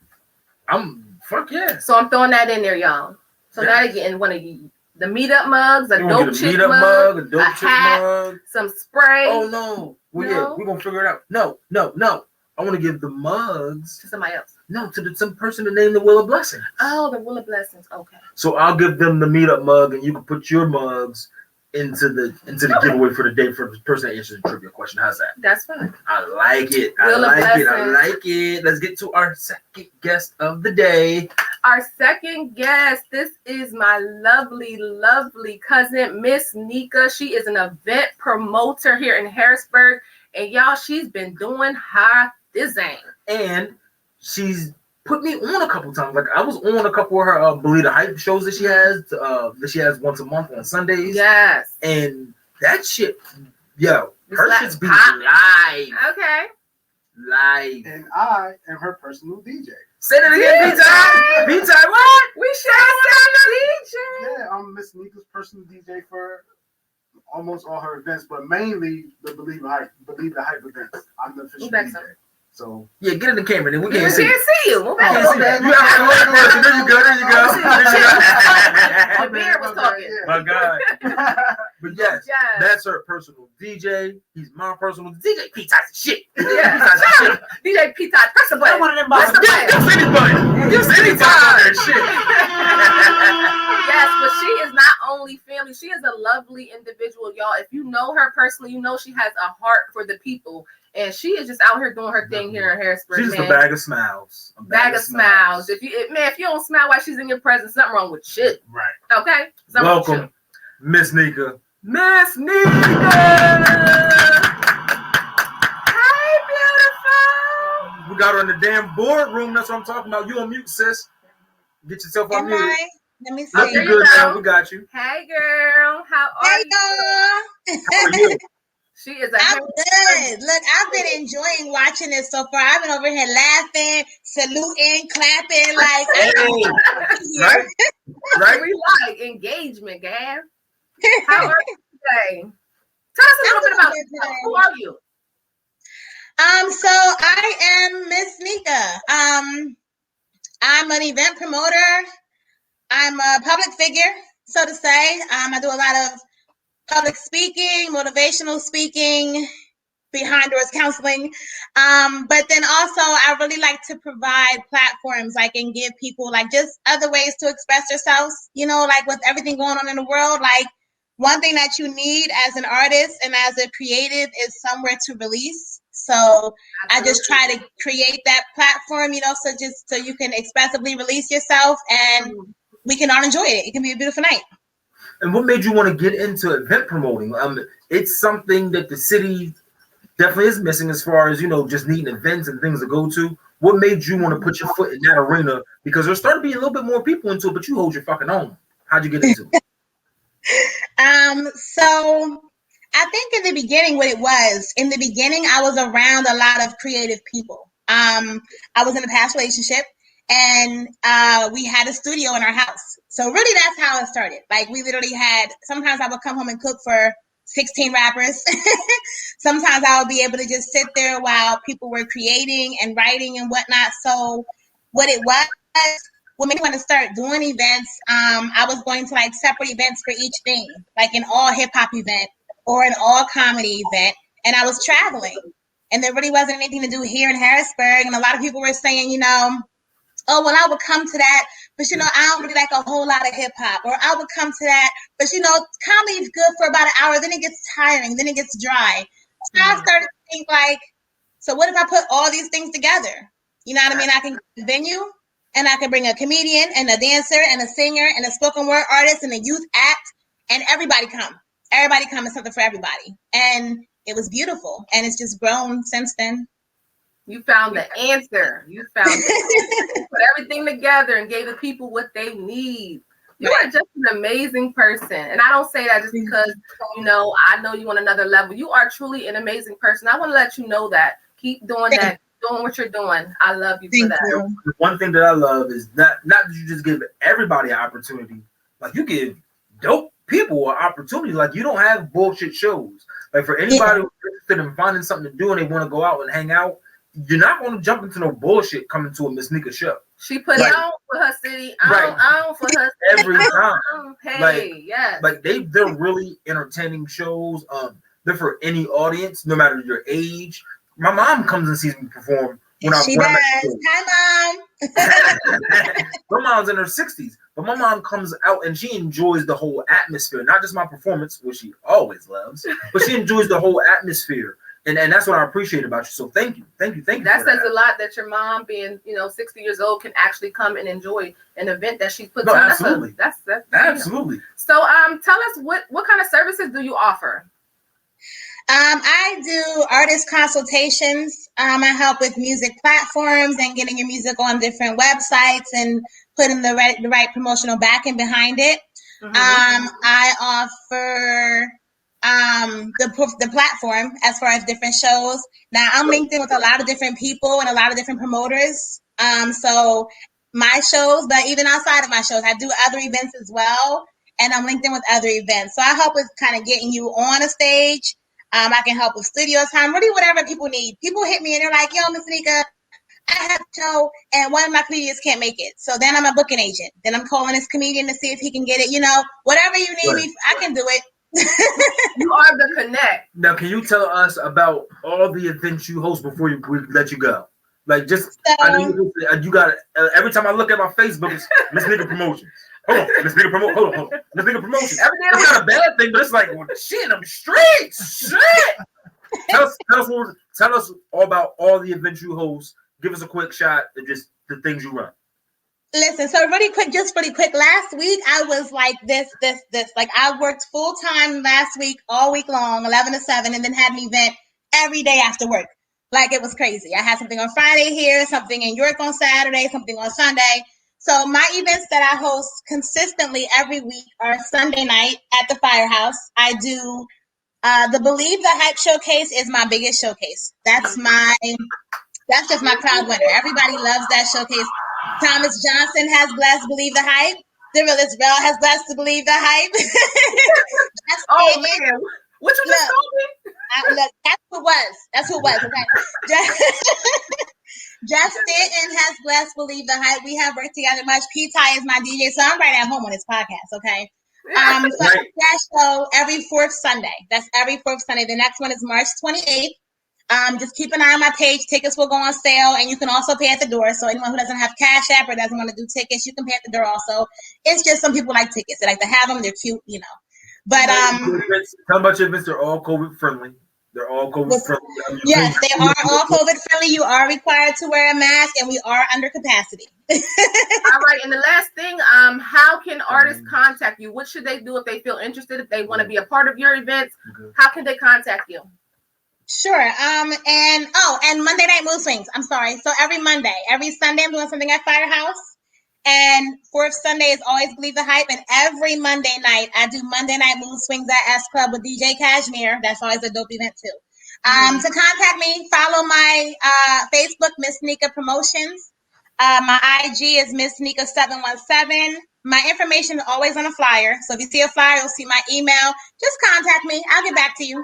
fuck yeah. So I'm throwing that in there, y'all. So now they're getting one of the meetup mugs, a You want dope to get a chick meetup mug, mug, a dope a chick hat, mug. some spray Oh no. Well, No? yeah, we're gonna figure it out. No. I want to give the mugs to somebody else. to some person to name the Wheel of Blessings. Oh, the Wheel of Blessings. Okay. So I'll give them the meetup mug, and you can put your mugs into the giveaway for the day for the person that answers the trivia question. How's that? That's fine. I like it. Wheel of I Blessings. like it. Let's get to our second guest of the day. Our second guest, this is my lovely, lovely cousin, Miss Nika. She is an event promoter here in Harrisburg. And y'all, she's been doing her design. And she's put me on a couple times. Like I was on a couple of her Believe the Hype shows that she has once a month on Sundays. Yes. And that shit, yo, It's her like shit's be pop. live. Okay. Live. And I am her personal DJ. Say that again, DJ. B-Time, what? We should have Yeah, I'm Miss Nika's personal DJ for almost all her events, but mainly the Believe the Hype events. I'm the official Move back DJ. some. So Yeah, get in the camera, then we We can't can't see. see you. Move back Can't a see little that. bit. You have to look. There you go. There you go. My beard was talking. My God. But yes, Yes. that's her personal DJ. He's my personal DJ. P types of shit. Yeah. P types of shit. DJ P Todd, press the Play button. one of them Press the buttons. button. Give anybody. Give anybody that shit. Yes, but she is not only family, she is a lovely individual, y'all. If you know her personally, you know she has a heart for the people. And she is just out here doing her thing here in Harrisburg. She's just man. a bag of smiles. A Bag of smiles. If you don't smile while she's in your presence, something wrong with you. right. Okay? Something wrong with you. Welcome, Miss Nika. Miss Nika! Hi, beautiful. We got her in the damn boardroom. That's what I'm talking about. You on mute, sis. Get yourself on Am mute. I? Let me see. Look, there you you good go. now. We got you. Hey, girl. How are Hey, you? y'all. How are you? She is a I'm good. Look, I've been enjoying watching this so far. I've been over here laughing, saluting, clapping, like Hey, yeah. right? Right? We like engagement, Gab. How are you today? Tell us a little bit about yourself. Who are you? So I am Miss Nika. I'm an event promoter. I'm a public figure, so to say. I do a lot of public speaking, motivational speaking, behind doors counseling. But then also I really like to provide platforms like and give people like just other ways to express themselves, like with everything going on in the world, like one thing that you need as an artist and as a creative is somewhere to release. So I just try to create that platform, so you can expressively release yourself and we can all enjoy it. It can be a beautiful night. And what made you want to get into event promoting? It's something that the city definitely is missing as far as, just needing events and things to go to. What made you want to put your foot in that arena? Because there's starting to be a little bit more people into it, but you hold your fucking own. How'd you get into it? So I think in the beginning, what it was, in the beginning, I was around a lot of creative people. I was in a past relationship, and we had a studio in our house. So really, that's how it started. Like, we literally had, sometimes I would come home and cook for 16 rappers. Sometimes I would be able to just sit there while people were creating and writing and whatnot. So what it was, what made me want to start doing events, I was going to like separate events for each thing, like an all hip hop event or an all comedy event. And I was traveling, and there really wasn't anything to do here in Harrisburg. And a lot of people were saying, you know, oh, well, I would come to that, but, you know, I don't really like a whole lot of hip hop. Or I would come to that, but, you know, comedy is good for about an hour. Then it gets tiring. Then it gets dry. So I started to think, like, so what if I put all these things together? You know what I mean? I can get a venue, and I can bring a comedian and a dancer and a singer and a spoken word artist and a youth act, and everybody come. Everybody come, and something for everybody. And it was beautiful. And it's just grown since then. You found the answer. You found it. Put everything together and gave the people what they need. You are just an amazing person. And I don't say that just because, you know, I know you on another level. You are truly an amazing person. I want to let you know that. Keep doing that. Doing what you're doing. I love you for that. One thing that I love is not that you just give everybody an opportunity. Like, you give dope people an opportunity. Like, you don't have bullshit shows. Like, for anybody who's interested in finding something to do and they want to go out and hang out, you're not going to jump into no bullshit coming to a Miss Nika show. She put it on for her city. On for her city. Every time. Hey, yes. Like, they're really entertaining shows. They're for any audience, no matter your age. My mom comes and sees me perform when She does. Hi, Mom. My mom's in her 60s, but my mom comes out and she enjoys the whole atmosphere, not just my performance, which she always loves, but she enjoys the whole atmosphere. And that's what I appreciate about you. So thank you. That says a lot that your mom, being 60 years old, can actually come and enjoy an event that she puts on. Absolutely. That's absolutely. So tell us what kind of services do you offer? I do artist consultations. I help with music platforms and getting your music on different websites and putting the right promotional backing behind it. I offer the platform as far as different shows. Now, I'm linked in with a lot of different people and a lot of different promoters. So my shows, but even outside of my shows, I do other events as well, and I'm linked in with other events. So I help with kind of getting you on a stage. I can help with studio time, really whatever people need. People hit me and they're like, yo, Miss Nika, I have a show and one of my comedians can't make it. So then I'm a booking agent. Then I'm calling this comedian to see if he can get it. Whatever you need me, I can do it. You are the connect. Now, can you tell us about all the events you host before we let you go? Like, just, I know you got every time I look at my Facebook, it's Miss Nika Promotions. Hold on, Miss Nika Promotions. Hold on. Miss Nika Promotions. It's not a bad thing, but it's like, well, shit, I'm straight. Shit. Tell us all about all the events you host. Give us a quick shot of just the things you run. Listen, so really quick. Last week, I was like this. Like, I worked full time last week, all week long, 11 to 7, and then had an event every day after work. Like, it was crazy. I had something on Friday here, something in York on Saturday, something on Sunday. So my events that I host consistently every week are Sunday night at the Firehouse. I do the Believe the Hype showcase is my biggest showcase. That's just my crowd winner. Everybody loves that showcase. Thomas Johnson has blessed Believe the Hype. The Realist Bell has blessed to Believe the Hype. Oh man, what you just told me? That's who it was. Okay. Jeff Stanton has blessed Believe the Hype. We have worked together much. P-Ty is my DJ, so I'm right at home on this podcast, okay? So that show every fourth Sunday. That's every fourth Sunday. The next one is March 28th. Just keep an eye on my page. Tickets will go on sale, and you can also pay at the door. So anyone who doesn't have Cash App or doesn't want to do tickets, you can pay at the door also. It's just some people like tickets. They like to have them. They're cute, But tell them about your events. They're all COVID friendly. They're all COVID friendly. Yes, they are all COVID friendly. You are required to wear a mask, and we are under capacity. All right, and the last thing, how can artists contact you? What should they do if they feel interested? If they want to be a part of your events, how can they contact you? Sure. And Monday Night Mood Swings. I'm sorry. So every Sunday, I'm doing something at Firehouse. And fourth Sunday is always Believe the Hype. And every Monday night, I do Monday Night Mood Swings at S Club with DJ Cashmere. That's always a dope event too. To contact me, follow my Facebook, Miss Nika Promotions. My IG is Miss Nika 717. My information is always on a flyer. So if you see a flyer, you'll see my email. Just contact me. I'll get back to you.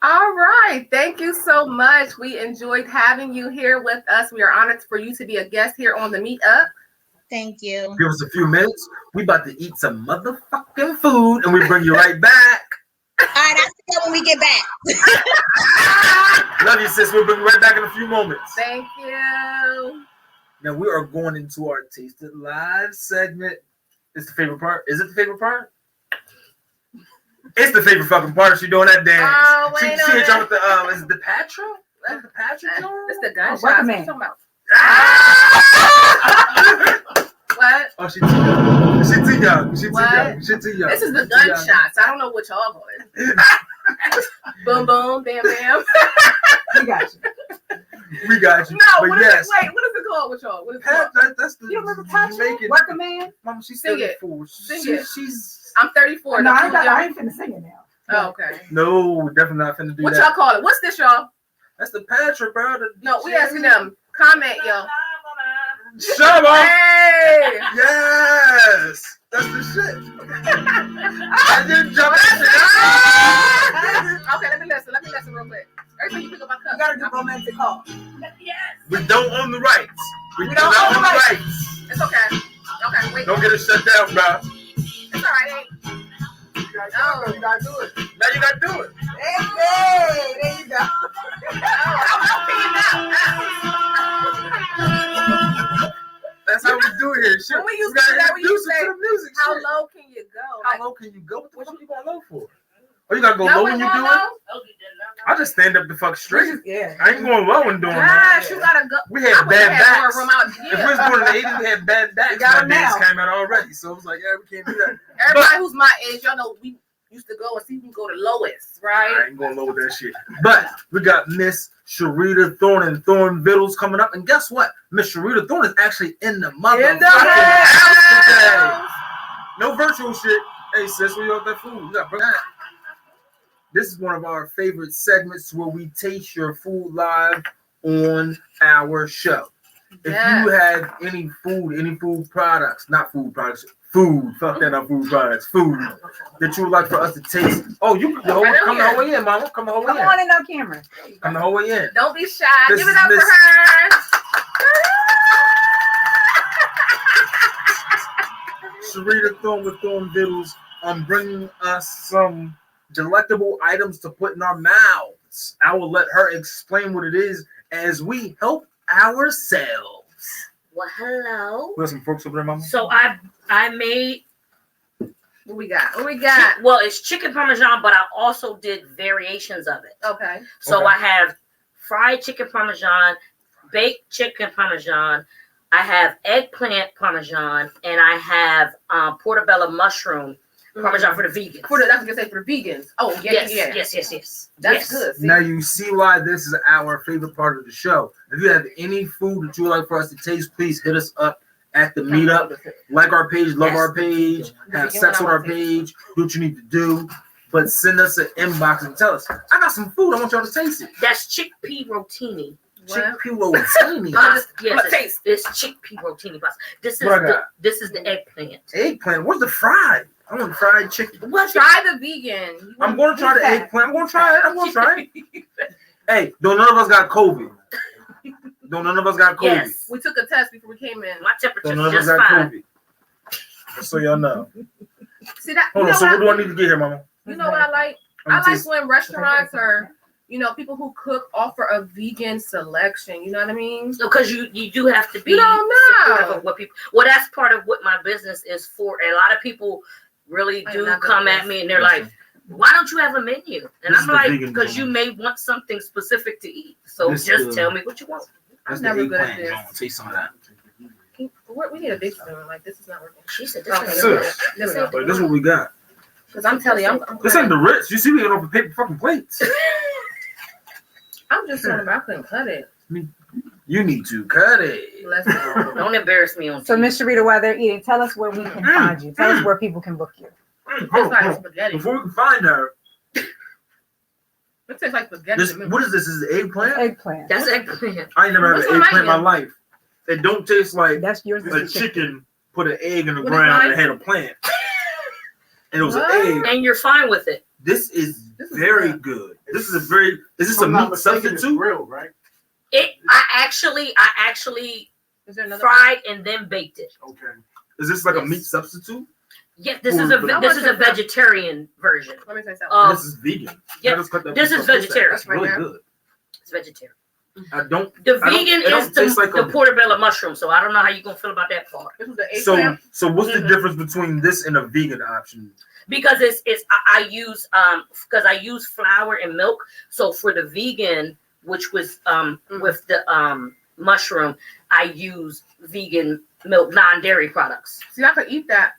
All right. Thank you so much. We enjoyed having you here with us. We are honored for you to be a guest here on the Meetup. Thank you. Give us a few minutes. We about to eat some motherfucking food, and we bring you right back. All right, I'll see you when we get back. Love you, sis. We'll bring you right back in a few moments. Thank you. Now we are going into our Taste It Live segment. It's the favorite part. Is it the favorite part? It's the favorite fucking part. She doing that dance. Oh, she wait hit a you with minute. the is it the Patra? Is it the Patra joint? It's the gunshot. What What the you man? talking about? Ah! What? Oh, she too young. She too young. She too What? young. She too young. This is the She too young. gunshots. I don't know what y'all call it. Boom, boom, bam, bam. We got you. We got you. No, but what is yes, it? Wait, what is it called with y'all? What is it called? that's the You don't remember Patrick? Jamaican. Working man? Mama, she's Sing it. 34. Sing She- it. She's I'm 34. No, Don't you I young? ain't finna sing it now. Oh, okay. no, definitely not finna do What that. y'all call it? What's this, y'all? That's the Patra, bro. No, we asking them. Comment, y'all. Shut up. Hey! Yes, that's the shit. I didn't jump in. Okay, let me listen real quick. Every time you pick up my cup. You gotta do romantic call. We don't own the rights. We We do don't not own own the the rights. rights. It's okay. Okay, wait. Don't get us shut down, bro. It's all right. No. You gotta do it. Now you gotta do it. Hey, there you go. That's how we do it here. Shit. When we used gotta to do that, we introduce used to it say, to the music. How shit. low can you go? How low can you go? What the fuck you going low for? Oh, you gotta go Y'all low went when you do low? it? I just stand up the fuck straight. Yeah. I ain't going low and doing that. Gosh, you gotta go. We I had wish I bad had more backs. room out. If we Yeah. was born in the 80s, we had bad backs. We got My them days now. came out already. So it was like, yeah, we can't do that. Everybody who's my age, y'all know we used to go and see who can go the lowest, I right? ain't going low with that shit. But we got Miss Sharita Thorne and Thorne Vittles coming up. And guess what? Miss Sharita Thorne is actually in the motherfucking house today. No virtual shit. Hey, sis, where you got that food? You got bring that. This is one of our favorite segments where we taste your food live on our show. If Yes. you have any food products, not food products, food, fuck that up, food products, food that you would like for us to taste. Oh, you can come the whole way in, mama. Come the whole way Come in. on in, no camera. Come the whole way in. Don't be shy. This Give it is up Miss- for her. Sharita Thorne with Thorne Vittles bringing us some delectable items to put in our mouths. I will let her explain what it is as we help ourselves. Well, hello. We got some folks over there, mama? So I made What we got? What we got? well, it's chicken parmesan, but I also did variations of it. Okay. So Okay. I have fried chicken parmesan, baked chicken parmesan. I have eggplant parmesan, and I have portobello mushroom parmesan for the vegans. For the, that's what I say for the vegans. Oh, yeah, yeah. yes. That's Yes. good. See? Now you see why this is our favorite part of the show. If you have any food that you would like for us to taste, please hit us up at the meetup. Like our page, love Yes. our page, have sex with our page, do what you need to do. But send us an inbox and tell us, I got some food, I want y'all to taste it. That's chickpea rotini. What? Chickpea rotini. Yes, taste. this chickpea rotini pasta. This is What I the got? this is the eggplant. Eggplant, where's the fried? I want fried chicken. What? Try the vegan. You I'm want- going to try the eggplant. I'm going to try it. I'm going to try it. Hey, don't none of us got COVID. Don't none of us got COVID. Yes. We took a test before we came in. My Don't temperature's none of us just got fine. COVID. Just so y'all know. See that? Hold you on. know So what what do I need to get here, mama? You know what I like? I'm I gonna like taste- when restaurants or people who cook offer a vegan selection. You know what I mean? Because you do have to be You don't supportive know. of what people. Well, that's part of what my business is for. A lot of people really I am do not come good at at me and they're like, "Why don't you have a menu?" And This I'm is the like, vegan "Because you one. may want something specific to eat. So This just is- tell me what you want." That's I'm the never good at eggplant. this. Y'all. Taste some of that. We need a big spoon. Like this is not working. She said, "This Okay. ain't Sis. good. This ain't But this is what we got. Because I'm telling you, I'm This ain't the Ritz. You see, we ain't over paper fucking plates. I'm just talking about I couldn't cut it. You need to cut it. Let's go. Don't embarrass me on So, TV. Miss Sharita, while they're eating, tell us where we can find you. Tell us where people can book you. It's like spaghetti. Before we can find her, It tastes like spaghetti. this to me. what is this? Is it eggplant? Eggplant. That's eggplant. I ain't never had What's an the eggplant in my onion? life. It don't taste like That's yours. a chicken put an egg in the What is ground mine? and had a plant. And it was What? an egg. And you're fine with it. This is This is very good. good. This is a very. Is this If a I'm not meat mistaken, it's substitute? grilled, right? I actually Is there another fried and then baked it. Okay. Is this like a Yes. meat substitute? Yeah, this is a vegetarian version. Let me say something. Oh. This is vegan. Yeah, I just cut that this piece is off. What's that? vegetarian. That's really Right good. It's vegetarian. I don't. The I don't- vegan it don't is the, taste like the a- portobello mushroom, so I don't know how you're gonna feel about that part. This was the So eggplant. what's the Mhm. difference between this and a vegan option? Because I use because I use flour and milk. So for the vegan, which was with the mushroom, I use vegan milk, non-dairy products. See, I could eat that.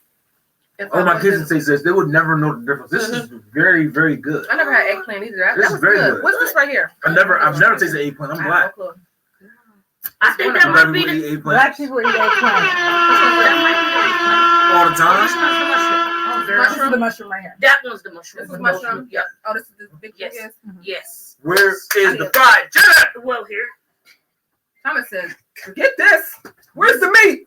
If Oh, I my kids wasn't- would say this. They would never know the difference. This is very, very good. I never had eggplant either. That This is was very good. good. What's this right here? I've never tasted eggplant. I'm I black. have no clue. I think that Black might be people the eat eggplant Black people eat eggplant. all the time. This one's the mushroom. This is the mushroom right here. That one's the mushroom. This is mushroom. Yep. Oh, this is the big Yes. yes. Yes. Where is the fried chicken? Well, here. Thomas said, "Forget this. Where's the meat?"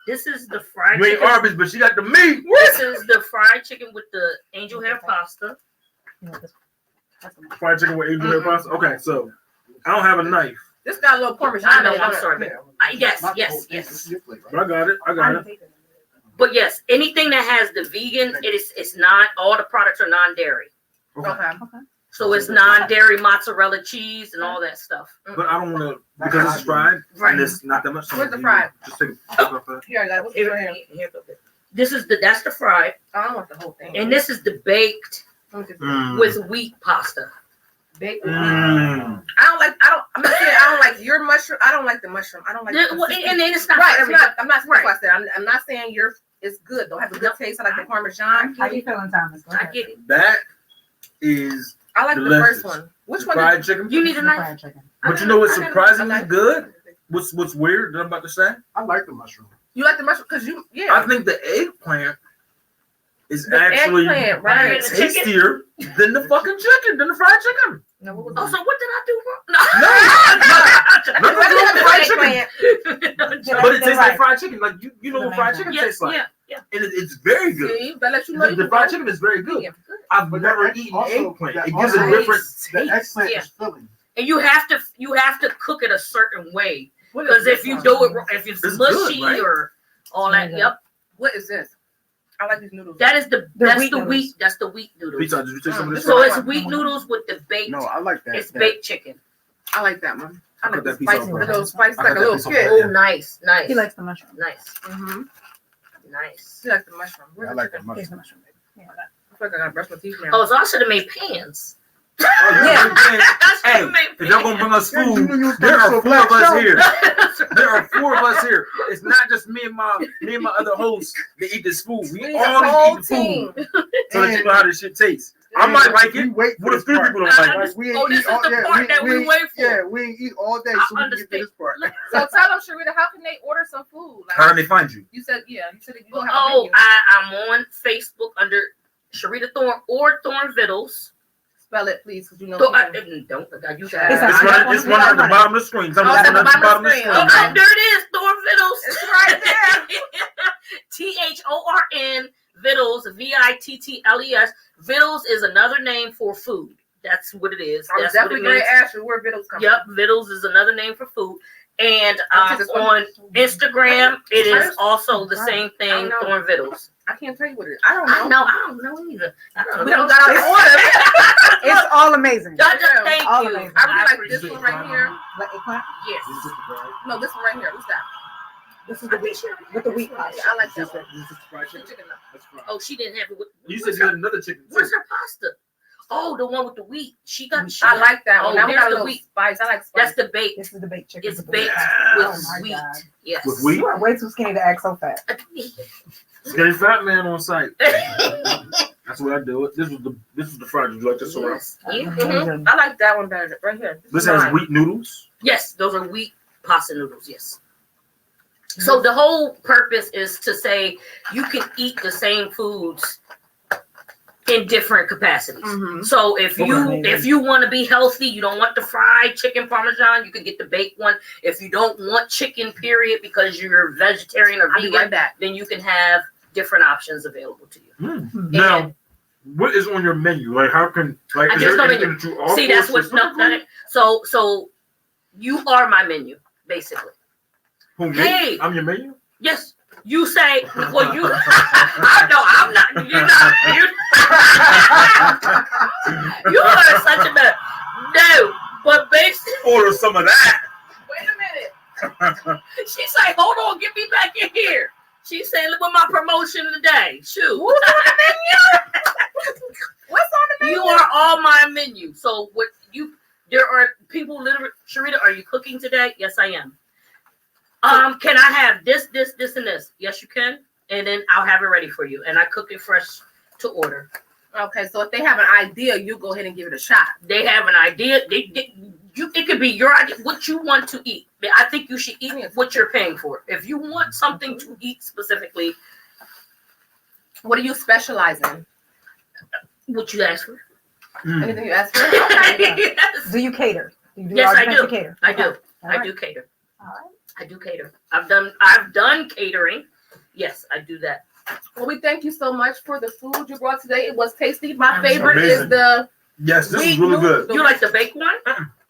This is the fried You ain't chicken. Arby's, but she got the meat. This is the fried chicken with the angel hair pasta. Fried chicken with angel hair pasta. Okay, so I don't have a knife, This got a little parmesan. I know. in it. I'm sorry, babe. Yes. but I got it. I got it. But yes, anything that has the vegan, it's not all the products are non-dairy. Okay. Okay. So it's non-dairy mozzarella cheese and all that stuff. But I don't want to because it's fried Right. and it's not that much. Where's the fried? Just take a off that. Here I got it. What's this right here? This is that's the fried, I don't want the whole thing. and this is the baked Let me get this. Mm. with wheat pasta. Baked. Mm. I'm not saying I don't like your mushroom. I don't like the mushroom. I don't like the Well, and then it's not right. for It's everybody. not. I'm not Right. right. That. I'm not saying yours is good. Don't have a good taste. I like the parmesan. How you feeling, Thomas? Go I ahead. get it. That is I like delicious. the first one. Which the one? fried chicken. You need a The knife. fried chicken. But you know what's I surprisingly like- good? What's weird that I'm about to say? I like the mushroom. You like the mushroom because I yeah. think the eggplant is The actually eggplant, right. tastier than the fucking chicken, than the fried chicken. No, what was Oh, that? so what did I do wrong? Nothing I wrong with didn't fried have chicken, eggplant. but it tastes like Right. fried chicken. Like you know what fried chicken Yes, tastes like, yeah. and it's very good. See, that lets you know. The fried chicken is very good. Yeah. I've But never that eaten also- eggplant. that It gives a also- different The taste. eggplant Yeah. is filling. And you have to cook it a certain way What is because if this you one? do it, if it's It's mushy good, right? or all that, yep, What is this? I like these noodles. that is the They're that's wheat the noodles. wheat that's the wheat noodles. Pizza, did you take some of this? So Right. it's wheat noodles with the baked. No, I like that. It's that- baked chicken. I like that one. I I like cut the that piece spicy. off, The bro. little spicy, I like cut a that little piece off. kid. Oh, nice. He likes the mushroom. Nice. Mm-hmm. Nice. She likes the mushroom. I Where's like the that chicken? Here's mushroom. the mushroom. baby. Yeah, I feel like I gotta brush my teeth now. Oh, so I should have made pans. Oh, Yeah. I should Hey, have made if y'all gonna bring us Yeah, you food, knew you was there coming are to a 4 of black us show. here. pans. There are 4 of us here. It's not just me and my other hosts that eat this food. We We need a all whole eat the food team. so that you know how this shit tastes. I And might like we it. wait for What if this 3 part. people don't like it? Like, we ain't Oh, this eat is all, the yeah, part that we ain't- wait for. Yeah, we ain't eat all day, I so we can get to understand. this part. So tell them, Sharita, how can they order some food? Like, How can they find you? you said, yeah, you said that you don't have a Oh, menu. I'm on Facebook under Sharita Thorne or Thorne Vittles. Spell it, please, because you know. Don't people- you It's got a- it. It's one at the bottom of the screen. Tell me Oh, it's it's one at the bottom of the screen. Oh, there it is, Thorne Vittles. It's right there. THORN Vittles, VITTLES. Vittles is another name for food. That's what it is. I'm That's what definitely it going means. to ask you where Vittles come Yep, Vittles is another name for food. And I'll take this on Instagram, it is also the same I thing, know. Thorne Vittles. I can't tell you what it is. I don't I know. don't know either. I don't We know. don't got our order. It's all amazing. Thank All you. amazing. I really like appreciate this it. one right here. Like eggplant. Yes. No, this one right here. What's that? This is the wheat with the wheat Yeah, pasta. I like that one. fried The chicken though. Oh, she didn't have it with. You said you had another chicken. Where's her pasta? Oh, the one with the wheat. She got. I like that one. Oh, That one there's got a the little wheat. spice. I like spice. That's the baked. This is the baked chicken. It's with the baked wheat. with Oh my wheat. God. Yes. With wheat? You are way too skinny to act so fat. Skinny fat man on site. That's what I do. This was the fried. Would you like this one? Yes. Yeah. Amazing. I like that one better. Right here. This is has mine. wheat noodles. Yes, those are wheat pasta noodles. Yes. So the whole purpose is to say you can eat the same foods in different capacities. Mhm. So if you want to be healthy, you don't want the fried chicken parmesan, you can get the baked one. If you don't want chicken, period, because you're vegetarian or I'll be vegan, right back. then you can have different options available to you. Now, what is on your menu? Like, how can like I is just there don't anything that you offer? See, that's what specifically? so you are my menu, basically. Who, me? Hey! I'm your menu. Yes. You say, well, you. No, I'm not. You're not. You are such a bad. No, but basically, Order some of that. wait a minute. She say, hold on, get me back in here. She said, look at my promotion today. Shoot. What's on the menu? What's on the menu? You are all my menu. So what you? There are people literally. Sharita, are you cooking today? Yes, I am. Can I have this, and this? Yes, you can. And then I'll have it ready for you. And I cook it fresh to order. Okay, so if they have an idea, you go ahead and give it a shot. They have an idea. It could be your idea, what you want to eat. I think you should eat what you're paying for. If you want something to eat specifically, What do you specialize in? what you ask for. Anything you ask for? Okay. Yes, Do you cater? Do you do Yes, I arguments do. to cater? I do. All I right. do cater. All right. I do cater. I've done catering. Yes, I do that. Well, we thank you so much for the food you brought today. It was tasty. My Amazing. favorite is the Yes, this is wheat really noodles. good. You like the baked one?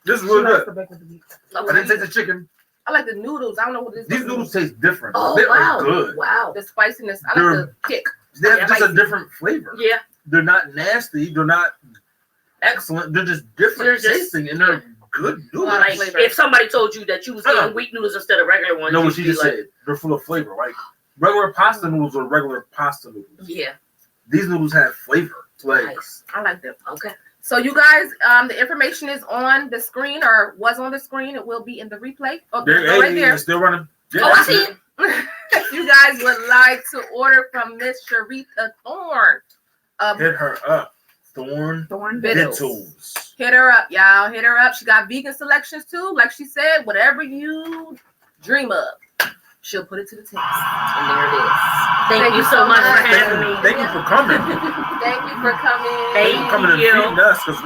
This is She really likes good. the bacon with the meat. I didn't taste the chicken. I like the noodles. I don't know what it is. These noodles taste different. Oh, they wow. are good. Wow. The spiciness. I like the kick. They have Yeah, just a spicy. different flavor. Yeah. They're not nasty. They're not excellent. They're just different They're just- tasting, and they're good noodles. Like Like flavor. if somebody told you that you was Uh-uh. eating wheat noodles instead of regular ones, No, you'd what she be just like, said. They're full of flavor. Like regular pasta noodles are regular pasta noodles. yeah, These noodles have flavor. Like nice. I like them. Okay. So you guys, the information is on the screen or was on the screen. It will be in the replay. Oh, they're go right there. it's still running. Yeah, Oh, I see it. If you guys would like to order from Miss Sharita Thorne, Hit her up. Thorn Thorn Biddles. Bittles. hit her up, y'all. Hit her up. She got vegan selections too. Like she said, whatever you dream of, she'll put it to the test. And there it is. Thank you so much for having me. Thank you for coming. Thank you for coming. Thank you for coming and you. feeding us because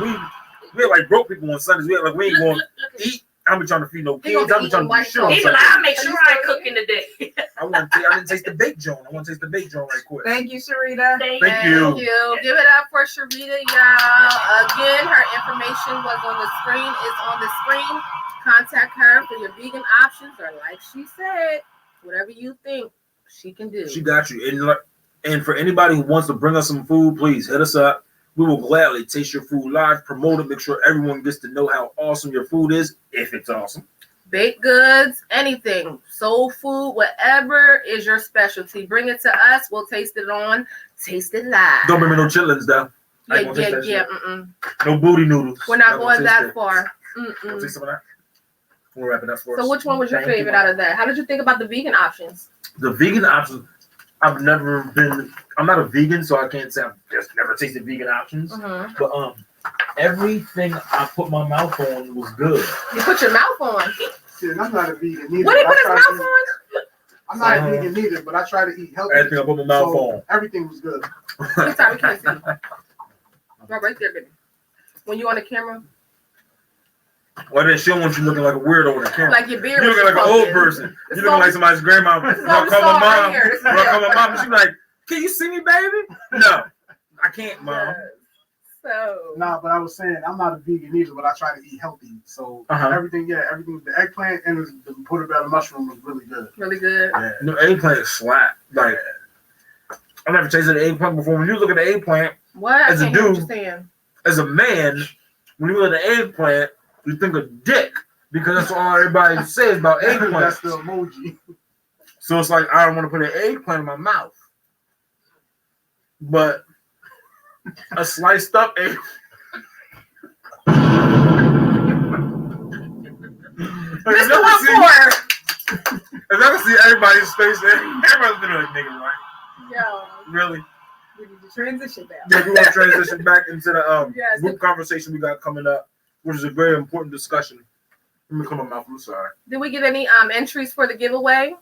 we like broke people on Sundays. We like we ain't going Look to at eat. I'm trying to feed no He gonna kids. be I'm trying to eating do white shit on sauce. He be like, Sundays. I'll make sure I ain't cooking today. I didn't taste the baked joint. I want to taste the baked joint right quick. Thank you, Sharita. Thank Thank you. you. Give it up for Sharita, y'all. Again, her information was on the screen. It's on the screen. Contact her for your vegan options, or like she said, whatever you think she can do. She got you. And for anybody who wants to bring us some food, please hit us up. We will gladly taste your food live, promote it, make sure everyone gets to know how awesome your food is, if it's awesome. Baked goods, anything, soul food, whatever is your specialty. Bring it to us. We'll taste it on Taste It Live. Don't bring me no chitlins, though. I ain't Yeah, gonna taste yeah, that yeah. shit. No booty noodles. We're not gonna going taste that it. far. Wanna taste some of that? We'll wrap it up for us. So which one was your Thank you. favorite out of that? How did you think about the vegan options? The vegan options, I'm not a vegan, so I can't say I've just never tasted vegan options. Mhm. But everything I put my mouth on was good. You put your mouth on. See, and I'm not a vegan neither. What did he but put his I try mouth to- on? I'm not Uh-huh. a vegan neither, but I try to eat healthy. Everything I put my mouth so on. everything was good. Sorry, we can't see. Right there, baby. When you on the camera, Well, then she don't want you looking like a weirdo on the camera. like your beard. You was looking like an old funky. person. This You is looking all- like somebody's grandma. this is When I all we call saw my right mom, here. This is when I it. call my mom, she be like, "Can you see me, baby?" No, I can't, mom. Yes. So Nah, but I was saying I'm not a vegan either, but I try to eat healthy. So Uh-huh. everything, the eggplant and the portobello mushroom was really good. really good. Yeah. No, eggplant is slap. Like, I never tasted an eggplant before. When you look at the eggplant, What? I As a can't hear what dude- you're saying. as a man, when you look at the eggplant, you think of dick because that's all everybody says about That's eggplant. the emoji. So it's like I don't want to put an eggplant in my mouth, but a sliced up egg. Like, Mr. One If I can see everybody's face, everybody's gonna be like, nigga, right? Yo, Really? We need to transition now. Yeah, we want to transition back into the Yes. group conversation we got coming up, which is a very important discussion. Let me come on my mouth. I'm sorry. Did we get any entries for the giveaway?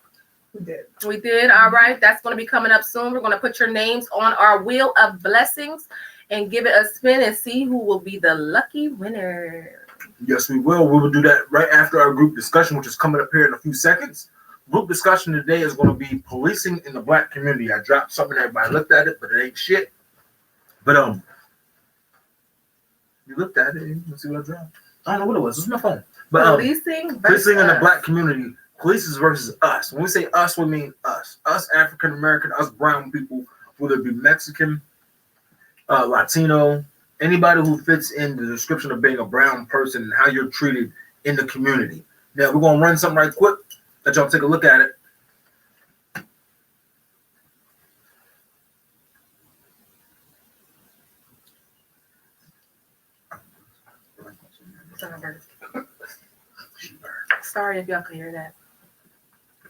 We did. We did. All right. That's going to be coming up soon. We're going to put your names on our wheel of blessings and give it a spin and see who will be the lucky winner. Yes, we will. We will do that right after our group discussion, which is coming up here in a few seconds. Group discussion today is going to be policing in the Black community. I dropped something, everybody looked at it, but it ain't shit. But you looked at it, you see what I dropped? I don't know what it was. It's my phone. But Policing in the us. Black community, police is versus us. When we say us, we mean us. Us African American, us brown people, whether it be Mexican, Latino, anybody who fits in the description of being a brown person and how you're treated in the community. Now we're gonna run something right quick. Let y'all take a look at it. Sorry if y'all could hear that.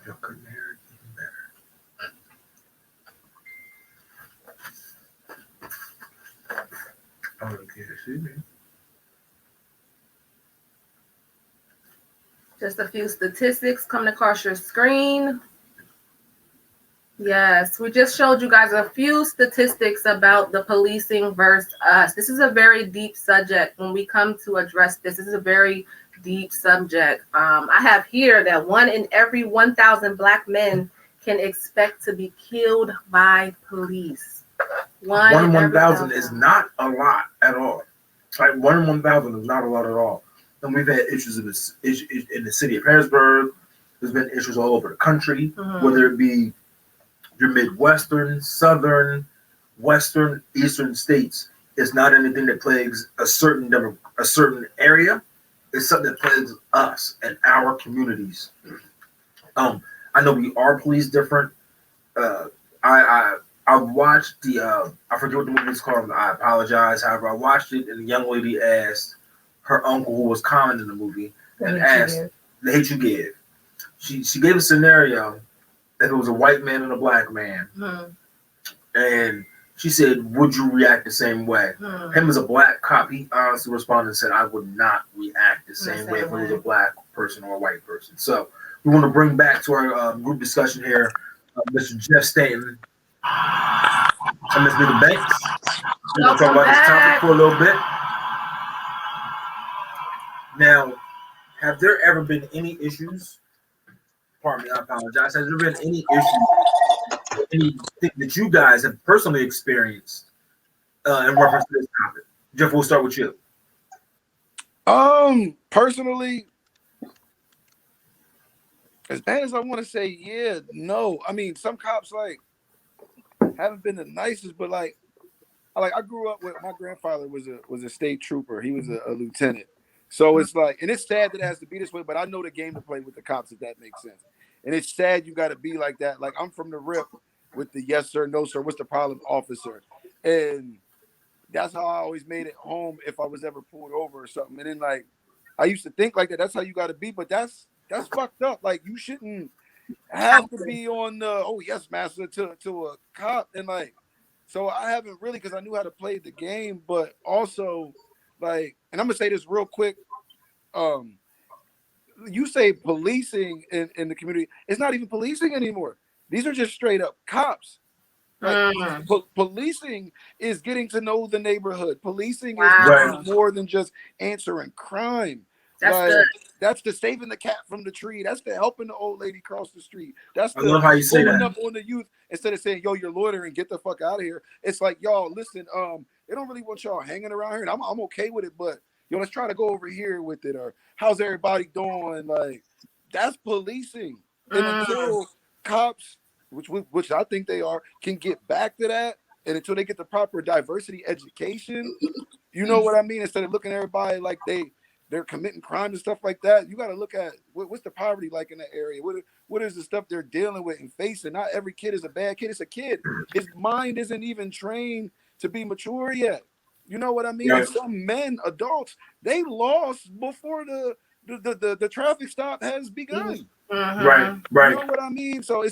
If y'all couldn't hear it, even better. I don't care. See me. Just a few statistics coming across your screen. Yes, we just showed you guys a few statistics about the policing versus us. This is a very deep subject. When we come to address this, this is a very deep subject. I have here that 1 in every 1,000 Black men can expect to be killed by police. 1 in 1,000 is not a lot at all. Like 1 in 1,000 is not a lot at all. And we've had issues in the city of Harrisburg. There's been issues all over the country, whether it be your Midwestern, Southern, Western, Eastern states. It's not anything that plagues a certain area. It's something that plagues us and our communities. I know we are policed different. I watched the I forget what the movie is called. I apologize. However, I watched it, and the young lady asked her uncle, who was common in the movie, and asked, "The hate you give." She gave a scenario that it was a white man and a Black man, and she said, "Would you react the same way?" Him as a Black cop, he honestly responded and said, "I would not react the same way if it was a Black person or a white person." So we want to bring back to our group discussion here, Mr. Jeff Stanton and Ms. Nita Banks. We're going to talk about this topic for a little bit. Now, have there ever been any issues? Pardon me, I apologize. Has there been any issues, anything that you guys have personally experienced in reference to this topic? Jeff, we'll start with you. Personally, as bad as I want to say, yeah, no. I mean, some cops like haven't been the nicest, but I grew up with my grandfather was a state trooper. He was a lieutenant. So it's like, and it's sad that it has to be this way, but I know the game to play with the cops, if that makes sense. And it's sad you got to be like that. Like, I'm from the rip with the yes sir, no sir, what's the problem, officer. And that's how I always made it home if I was ever pulled over or something. And then, like, I used to think like that. That's how you got to be, but that's fucked up. Like, you shouldn't have to be on the, oh, yes, master, to a cop. And, like, so I haven't really, because I knew how to play the game, but also, like, and I'm going to say this real quick. You say policing in the community. It's not even policing anymore. These are just straight up cops. Like, policing is getting to know the neighborhood. Policing is more than just answering crime. That's the saving the cat from the tree. That's the helping the old lady cross the street. That's the love how you say that. up on the youth instead of saying, "Yo, you're loitering, get the fuck out of here." It's like, y'all, listen, they don't really want y'all hanging around here, and I'm okay with it, but yo, let's try to go over here with it. Or how's everybody doing? Like, that's policing. And until cops, which I think they are, can get back to that, and until they get the proper diversity education, you know what I mean? Instead of looking at everybody like they're committing crimes and stuff like that, you got to look at what's the poverty like in that area. What is the stuff they're dealing with and facing? Not every kid is a bad kid. It's a kid. His mind isn't even trained to be mature yet. You know what I mean? Right. Some men, adults, they lost before the traffic stop has begun. Right. You know what I mean? So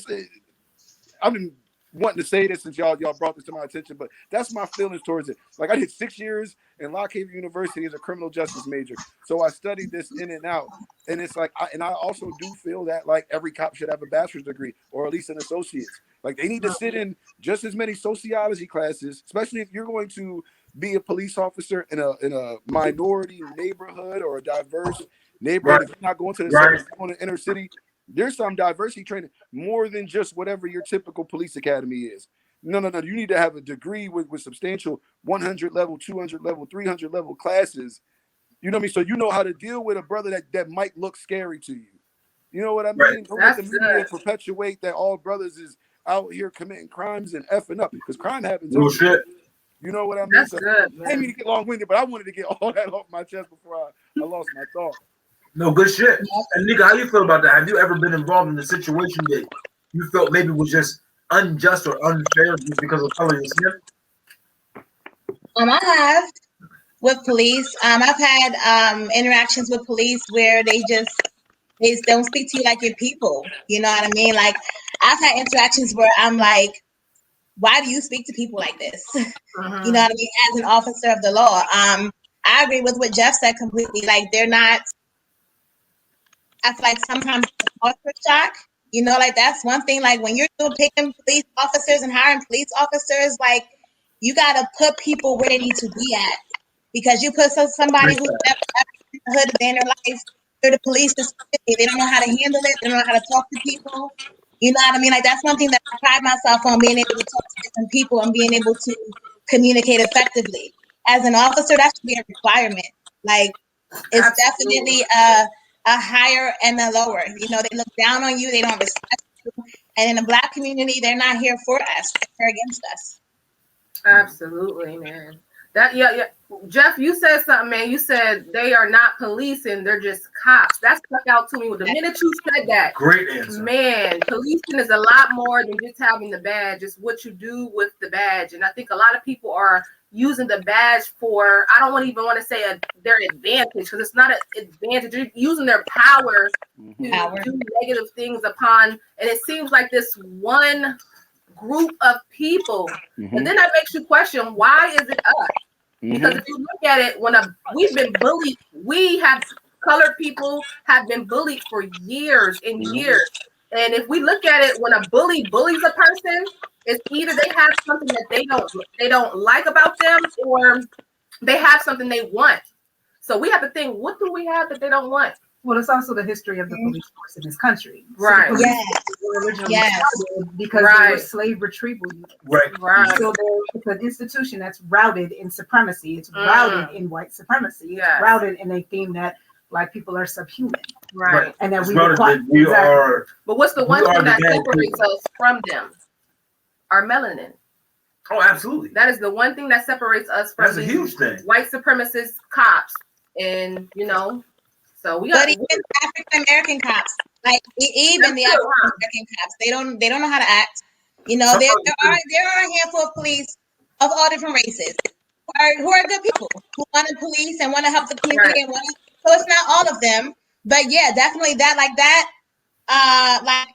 wanting to say this since y'all brought this to my attention, but that's my feelings towards it. Like I did 6 years in Lock Haven University as a criminal justice major, so I studied this in and out. And it's like, I also do feel that like every cop should have a bachelor's degree or at least an associate's. Like they need to sit in just as many sociology classes, especially if you're going to be a police officer in a minority neighborhood or a diverse neighborhood. If you're not going to the suburbs, going to inner city, there's some diversity training more than just whatever your typical police academy is. No. You need to have a degree with substantial 100 level, 200 level, 300 level classes. You know what I mean? So you know how to deal with a brother that might look scary to you. You know what I mean? Right. Don't let the media perpetuate that all brothers is out here committing crimes and effing up, because crime happens. Real shit. You know what I mean? That's So, good, I didn't mean to get long-winded, but I wanted to get all that off my chest before I lost my thought. No, good shit. And Nika, how you feel about that? Have you ever been involved in a situation that you felt maybe was just unjust or unfair just because of color of your skin? I have with police. I've had interactions with police where they don't speak to you like your people. You know what I mean? Like I've had interactions where I'm like, why do you speak to people like this? Mhm. You know what I mean? As an officer of the law. I agree with what Jeff said completely. Like they're not, I feel like sometimes it's culture shock. You know, like that's one thing. Like when you're picking police officers and hiring police officers, like you gotta put people where they need to be at. Because you put somebody who's never in the hood a day in their life, they're the police, they don't know how to handle it, they don't know how to talk to people. You know what I mean? Like that's one thing that I pride myself on, being able to talk to different people and being able to communicate effectively. As an officer, that should be a requirement. Like it's definitely a higher and a lower. You know, they look down on you, they don't respect you. And in the Black community, they're not here for us, they're against us. Absolutely, man. That yeah. Jeff, you said something, man. You said they are not policing, they're just cops. That stuck out to me with the minute you said that. Great answer. Man, policing is a lot more than just having the badge. It's what you do with the badge. And I think a lot of people are using the badge for, I don't even want to say their advantage, because it's not an advantage. You're using their power to do negative things upon, and it seems like this one group of people. And then that makes you question, why is it us? Because if you look at it, we've been bullied, colored people have been bullied for years and years. And if we look at it, when a bully bullies a person, it's either they have something that they don't like about them, or they have something they want. So we have to think, what do we have that they don't want? Well, it's also the history of the police force in this country. Right. So the police were originally started because they were slave retrieval units. Right. So it's an institution that's routed in supremacy. It's routed in white supremacy. It's routed in a theme that Black people are subhuman. Right. And that we are. But what's the one thing that separates us from them? Our melanin. Oh, absolutely. That is the one thing that separates us from That's a huge thing. White supremacist cops. And so we got. But even African American cops, like even the African American cops, they don't know how to act. You know, there are a handful of police of all different races who are good people who want to police and want to help the community. Right. So it's not all of them, but yeah, definitely that. Like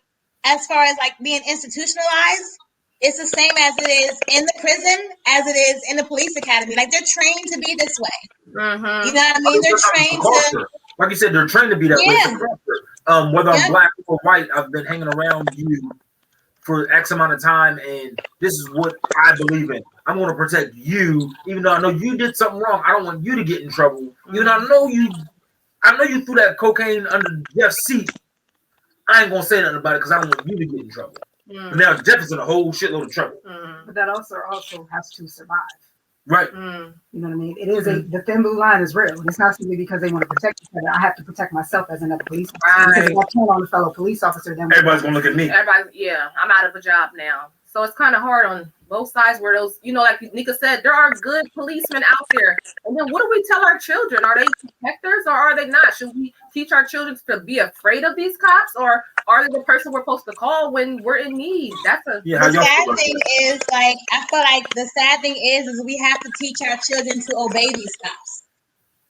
as far as like being institutionalized, it's the same as it is in the prison as it is in the police academy. Like they're trained to be this way. Mm-hmm. You know what I mean? They're trained to. Like you said, they're trained to be that way. Whether I'm Black or white, I've been hanging around you for X amount of time, and this is what I believe in. I'm going to protect you, even though I know you did something wrong. I don't want you to get in trouble. Even though I know you threw that cocaine under Jeff's seat. I ain't going to say nothing about it because I don't want you to get in trouble. But now Jeff is in a whole shitload of trouble. But that also has to survive. Right. You know what I mean? It is the thin blue line is real. It's not simply because they want to protect each other. I have to protect myself as another police officer. Because if I turn on a fellow police officer, then everybody's gonna look at me. I'm out of a job now. So it's kind of hard on both sides where those, like Nika said, there are good policemen out there. And then what do we tell our children? Are they protectors or are they not? Should we teach our children to be afraid of these cops, or are they the person we're supposed to call when we're in need? That's a the sad thing is, like, I feel like the sad thing is we have to teach our children to obey these cops.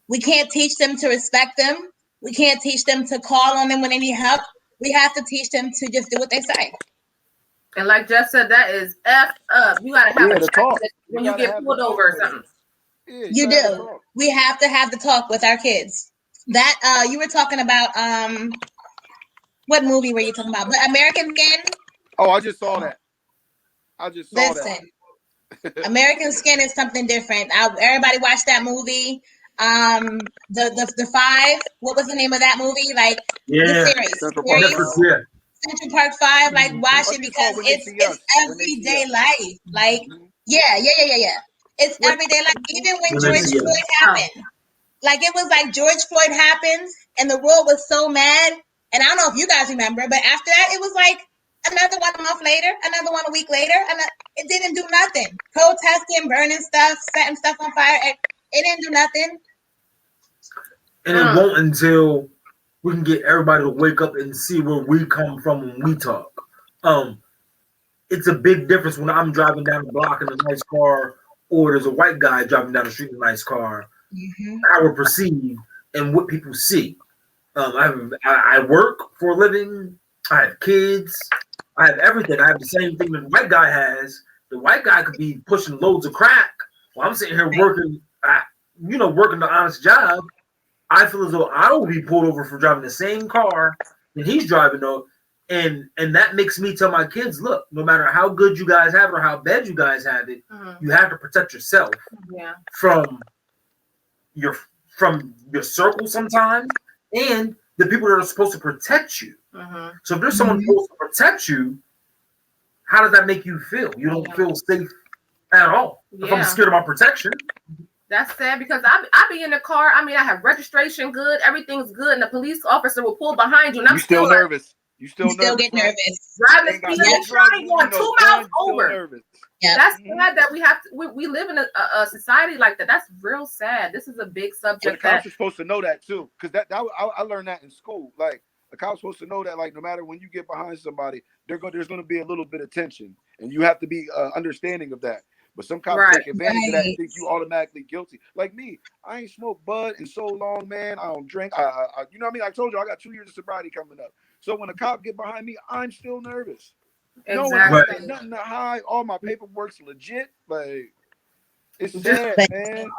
We can't teach them to respect them. We can't teach them to call on them when they need help. We have to teach them to just do what they say. And like Jeff said, that is effed up. You gotta have Yeah, a the talk. checklist when You you gotta get have the pulled talk over or with 'em. something. Yeah, You gotta have the do. talk. We have to have the talk with our kids. That you were talking about what movie were you talking about? But American Skin. Oh, I just saw that. Listen, American Skin is something different. Everybody watched that movie. The Five. What was the name of that movie? Like the Yeah. series. Central Park Netflix, Five. yeah. Central Park Five. Like watch I it just saw because When They it's See Us. When They See everyday Us. life. Like Mhm. yeah. It's What- everyday life. Even when When They George See Us. Floyd happened. Like it was like George Floyd happened and the world was so mad. And I don't know if you guys remember, but after that, it was like another one a month later, another one a week later, and it didn't do nothing. Protesting, burning stuff, setting stuff on fire. It didn't do nothing. And it won't until we can get everybody to wake up and see where we come from when we talk. It's a big difference when I'm driving down the block in a nice car, or there's a white guy driving down the street in a nice car. Mm-hmm. How we're perceived and what people see. I work for a living. I have kids. I have everything. I have the same thing that the white guy has. The white guy could be pushing loads of crack while I'm sitting here working, working the honest job. I feel as though I will be pulled over for driving the same car that he's driving though. And that makes me tell my kids, look, no matter how good you guys have it or how bad you guys have it, you have to protect yourself from your circle sometimes and the people that are supposed to protect you. So if there's someone supposed to protect you, how does that make you feel? You don't feel safe at all. If I'm scared of my protection. That's sad because I be in the car. I mean, I have registration good, everything's good, and the police officer will pull behind you, and I'm You still like, nervous. You still get nervous. Driving speed limit, trying going 2 miles over. Nervous. Yeah. That's sad that we have to. We live in a society like that. That's real sad. This is a big But subject. the cops are supposed to know that too, because I learned that in school. Like the cops supposed to know that, like no matter when you get behind somebody, there's going to be a little bit of tension, and you have to be understanding of that. But some cops take advantage of that and think you automatically guilty. Like me, I ain't smoked bud in so long, man. I don't drink. I you know what I mean? I told you I got 2 years of sobriety coming up. So when a cop get behind me, I'm still nervous. No one has nothing to hide. All my paperwork's legit. Like it's sad, man.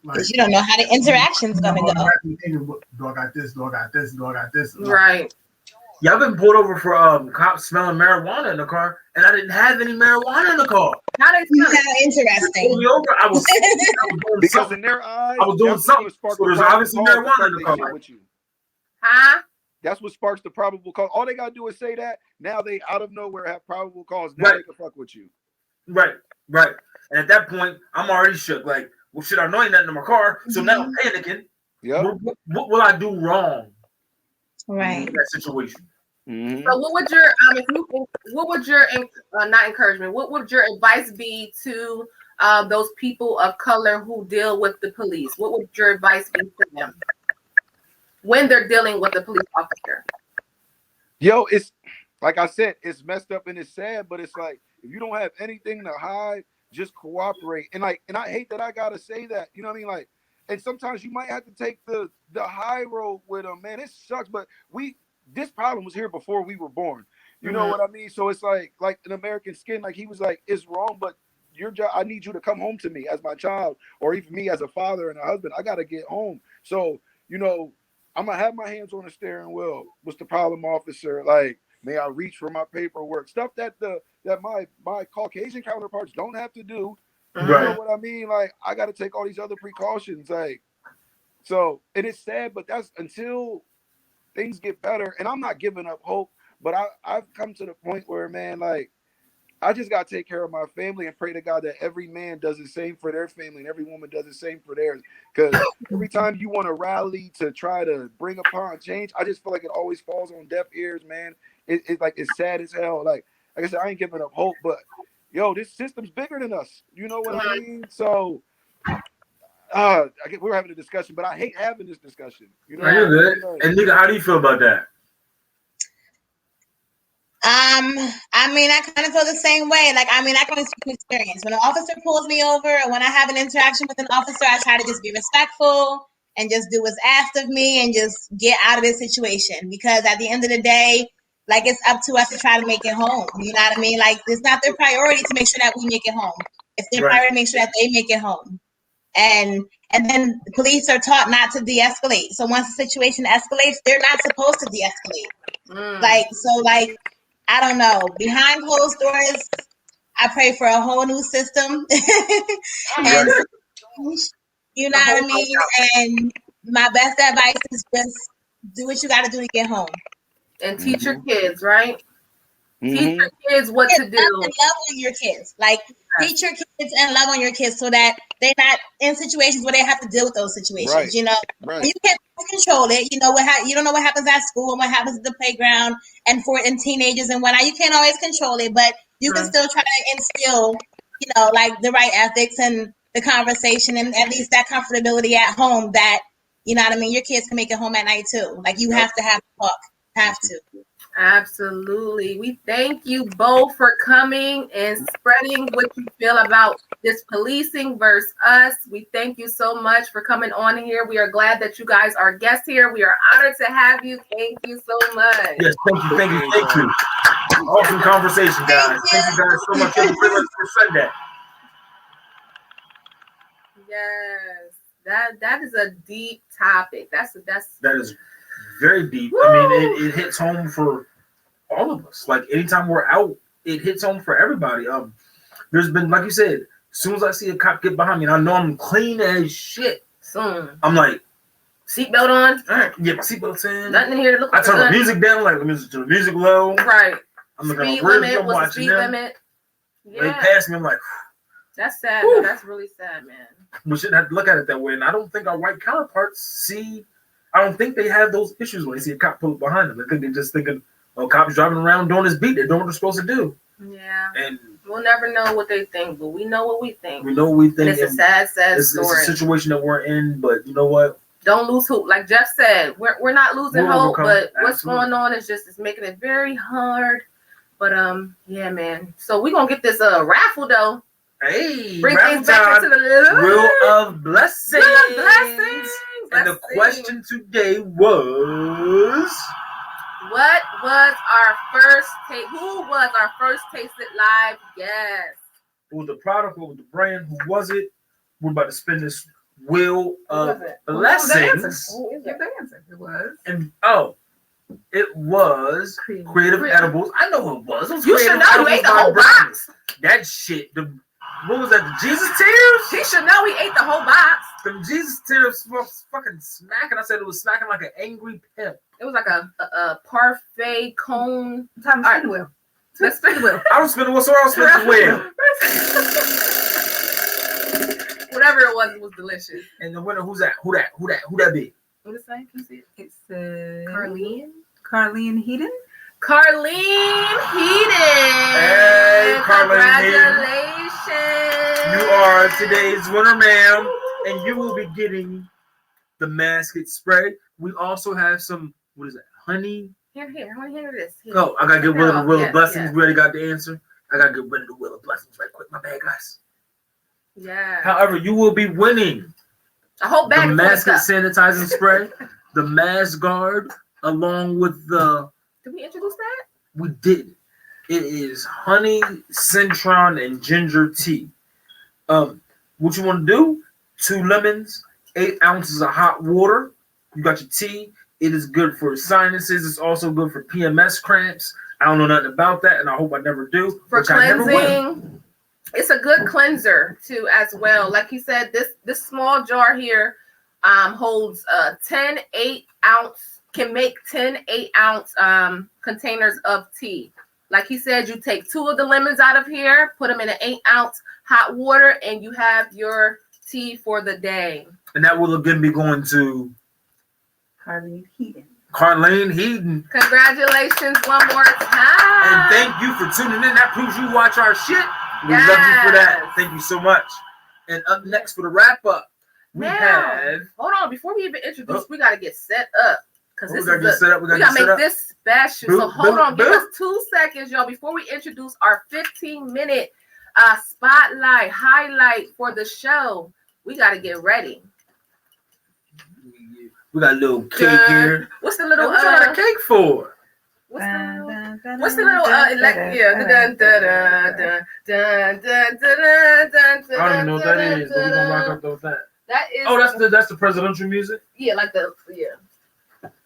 Because you don't know how the interaction's gonna go. Do I got this? Do I got this? Do I got this? Right. Yeah, I've been pulled over for cops smelling marijuana in the car, and I didn't have any marijuana in the car. How they smell? Interesting. Pulled me over. I was doing Because something. in their eyes, I was doing something. So there's obviously marijuana in the car. with you. Huh? That's what sparks the probable cause. All they gotta do is say that. Now they out of nowhere have probable cause. Now they can fuck with you. Right. And at that point, I'm already shook. Like, well, shit, I know ain't nothing in my car. So now I'm panicking. Yeah. What will I do wrong? Right. In that situation. So what would your not encouragement? What would your advice be to those people of color who deal with the police? What would your advice be to them when they're dealing with a police officer? Yo, it's like I said, it's messed up and it's sad, but it's like if you don't have anything to hide, just cooperate. And I hate that I gotta say that. You know what I mean? Like, and sometimes you might have to take the high road with them, man. It sucks, but this problem was here before we were born. You know what I mean? So it's like an American Skin, like he was like, it's wrong, but your job, I need you to come home to me as my child, or even me as a father and a husband. I gotta get home. So, I'm gonna have my hands on the steering wheel. What's the problem, officer? Like, may I reach for my paperwork? Stuff that my Caucasian counterparts don't have to do. You know what I mean? Like, I gotta take all these other precautions. Like, so it is sad, but that's until things get better. And I'm not giving up hope, but I've come to the point where, man, like, I just got to take care of my family and pray to God that every man does the same for their family and every woman does the same for theirs. Because every time you want to rally to try to bring upon change, I just feel like it always falls on deaf ears, man. It's like, it's sad as hell. Like I said, I ain't giving up hope, but yo, this system's bigger than us. You know what I mean? So we're having a discussion, but I hate having this discussion. You know, you're good. And nigga, how do you feel about that? I mean, I kind of feel the same way. Like, I mean, I can speak from experience. When an officer pulls me over, or when I have an interaction with an officer, I try to just be respectful and just do what's asked of me and just get out of this situation. Because at the end of the day, Like it's up to us to try to make it home. You know what I mean? Like it's not their priority to make sure that we make it home. It's their priority to make sure that they make it home. And then the police are taught not to de-escalate. So once the situation escalates, they're not supposed to de-escalate. Like I don't know. Behind closed doors, I pray for a whole new system. And you know what I mean? And my best advice is just do what you got to do to get home. And teach your kids, right? Teach your kids what to do. Love on your kids. Like, teach your kids and love on your kids so that they're not in situations where they have to deal with those situations. Right. You know, you can't control it. You know you don't know what happens at school and what happens at the playground and teenagers and whatnot. You can't always control it, but you can still try to instill, you know, like the right ethics and the conversation and at least that comfortability at home that, you know what I mean, your kids can make it home at night too. Like you have to have a talk. Have to. Absolutely. We thank you both for coming and spreading what you feel about this policing versus us. We thank you so much for coming on here. We are glad that you guys are guests here. We are honored to have you. Thank you so much. Yes, thank you. Awesome conversation, guys. Thank you guys so much. Have a great rest of Sunday. Yes, that is a deep topic. That is very deep. Woo! I mean, it hits home for all of us. Like anytime we're out, it hits home for everybody. There's been, like you said, as soon as I see a cop get behind me, and I know I'm clean as shit. I'm like, seatbelt on. All right, get my seatbelt's in. Nothing here to look. I turn the music down, like the music to the music low. Right. I'm looking speed at rear limit. view, I'm What's the watching speed them. limit? Yeah. They pass me. I'm like, that's sad. No, that's really sad, man. We shouldn't have to look at it that way. And I don't think our white counterparts see. I don't think they have those issues when they see a cop pull up behind them. I think they're just thinking, "Oh, cop's driving around doing his beat. They're doing what they're supposed to do." Yeah. And we'll never know what they think, but we know what we think. We know what we think. And it's a sad story. It's a situation that we're in, but you know what? Don't lose hope. Like Jeff said, we're not losing hope, but what's Absolutely. going on is just it's making it very hard. But yeah, man. So we're gonna get this raffle though. Hey, bring things back into the Wheel of Blessings. Wheel of Blessings. And the question today was, what was our first taste? Who was our first Taste It Live guest? Who was the product? Who was the brand? Who was it? We're about to spin this Wheel of Blessings. Give the answer. It was. And it was Creative Edibles. I know who it was. It was You should know. You ate the whole box. That shit. What was that? The Jesus Tears? He should know he ate the whole box. The Jesus Tears was fucking smacking. I said it was smacking like an angry pimp. It was like a parfait cone. Time to spin the wheel. Let's spin the wheel. I was spinning the wheel, so I was spinning the wheel. Whatever it was delicious. And the winner, who's that? Who that be? What is that? Can you see it? It's Carlene Heaton. Carlene Heaton. Hey, Carlene Congratulations. You are today's winner, ma'am. And you will be getting the Masket spray. We also have some, what is that? Honey. Here. I want to hear this. Here. Oh, I got to get rid of the Wheel of Blessings. Yeah. We already got the answer. I got to get rid of the Wheel of Blessings right quick. My bad, guys. Yeah. However, you will be winning a whole bag the of Masket stuff. sanitizing spray, the Mask Guard, along with the... Did we introduce that? We did. It is honey, citron, and ginger tea. What you want to do? 2 lemons, 8 ounces of hot water. You got your tea. It is good for sinuses. It's also good for PMS cramps. I don't know nothing about that, and I hope I never do. For which I never will. cleansing. It's a good cleanser too, as well. Like you said, this small jar here holds 10 8-ounce. Can make 10 8-ounce containers of tea. Like he said, you take 2 of the lemons out of here, put them in an 8-ounce hot water, and you have your tea for the day. And that will again be going to Carlene Heaton. Carlene Heaton. Congratulations one more time. And thank you for tuning in. That proves you watch our shit. We love you for that. Thank you so much. And up next for the wrap up, we have. Hold on, before we even introduce, we got to get set up. Because this we gotta make this special. So hold on, give us 2 seconds, y'all, before we introduce our 15-minute spotlight highlight for the show. We gotta get ready. We got a little cake here. What's the little what you got a cake for? What's the What's the little dun dun dun dun dun dun dun dun. I don't even know what that is, but we're gonna rock up with that. That is. Oh, that's the presidential music. Yeah, like the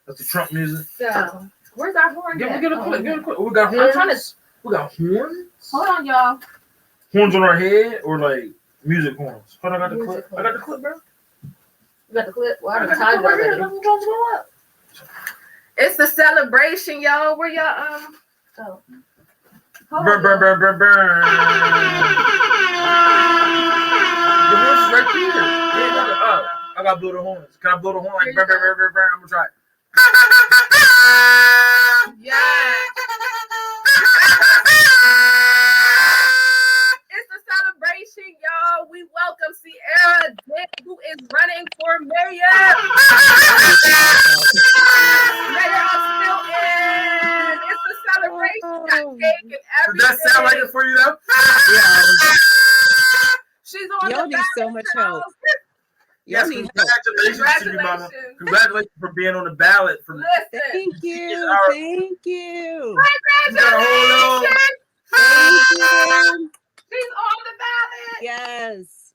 That's the Trump music. So where's our horn? Get at? a clip. Get a clip. We got I'm horns. trying to. We got horns. Hold on, y'all. Horns on our head or like music horns. Hold on, I got the Music clip. I got the clip, bro. You got the clip? Well, I I'm got the tired clip right here. already. Let them drums go up. It's the celebration, y'all. Where y'all Oh. Hold Burn, on, burn, y'all. burn, burn, burn. The horns is right here. Yeah, I got to blow the horns. Can I blow the horn like burn, burn, burn, burn, burn? I'm gonna try it. Yeah. It's a celebration, y'all. We welcome Sierra Dick, who is running for mayor. Mayor of Stilton. It's a celebration. Got cake and everything. Does that sound like it for you though? Yeah. She's on Y'all the need so much help. Yes, Y'all need help. congratulations to you, mama. Congratulations for being on the ballot. For Listen. Thank you. our- Thank you. you got a whole little- Thank you. She's on the ballot. Yes.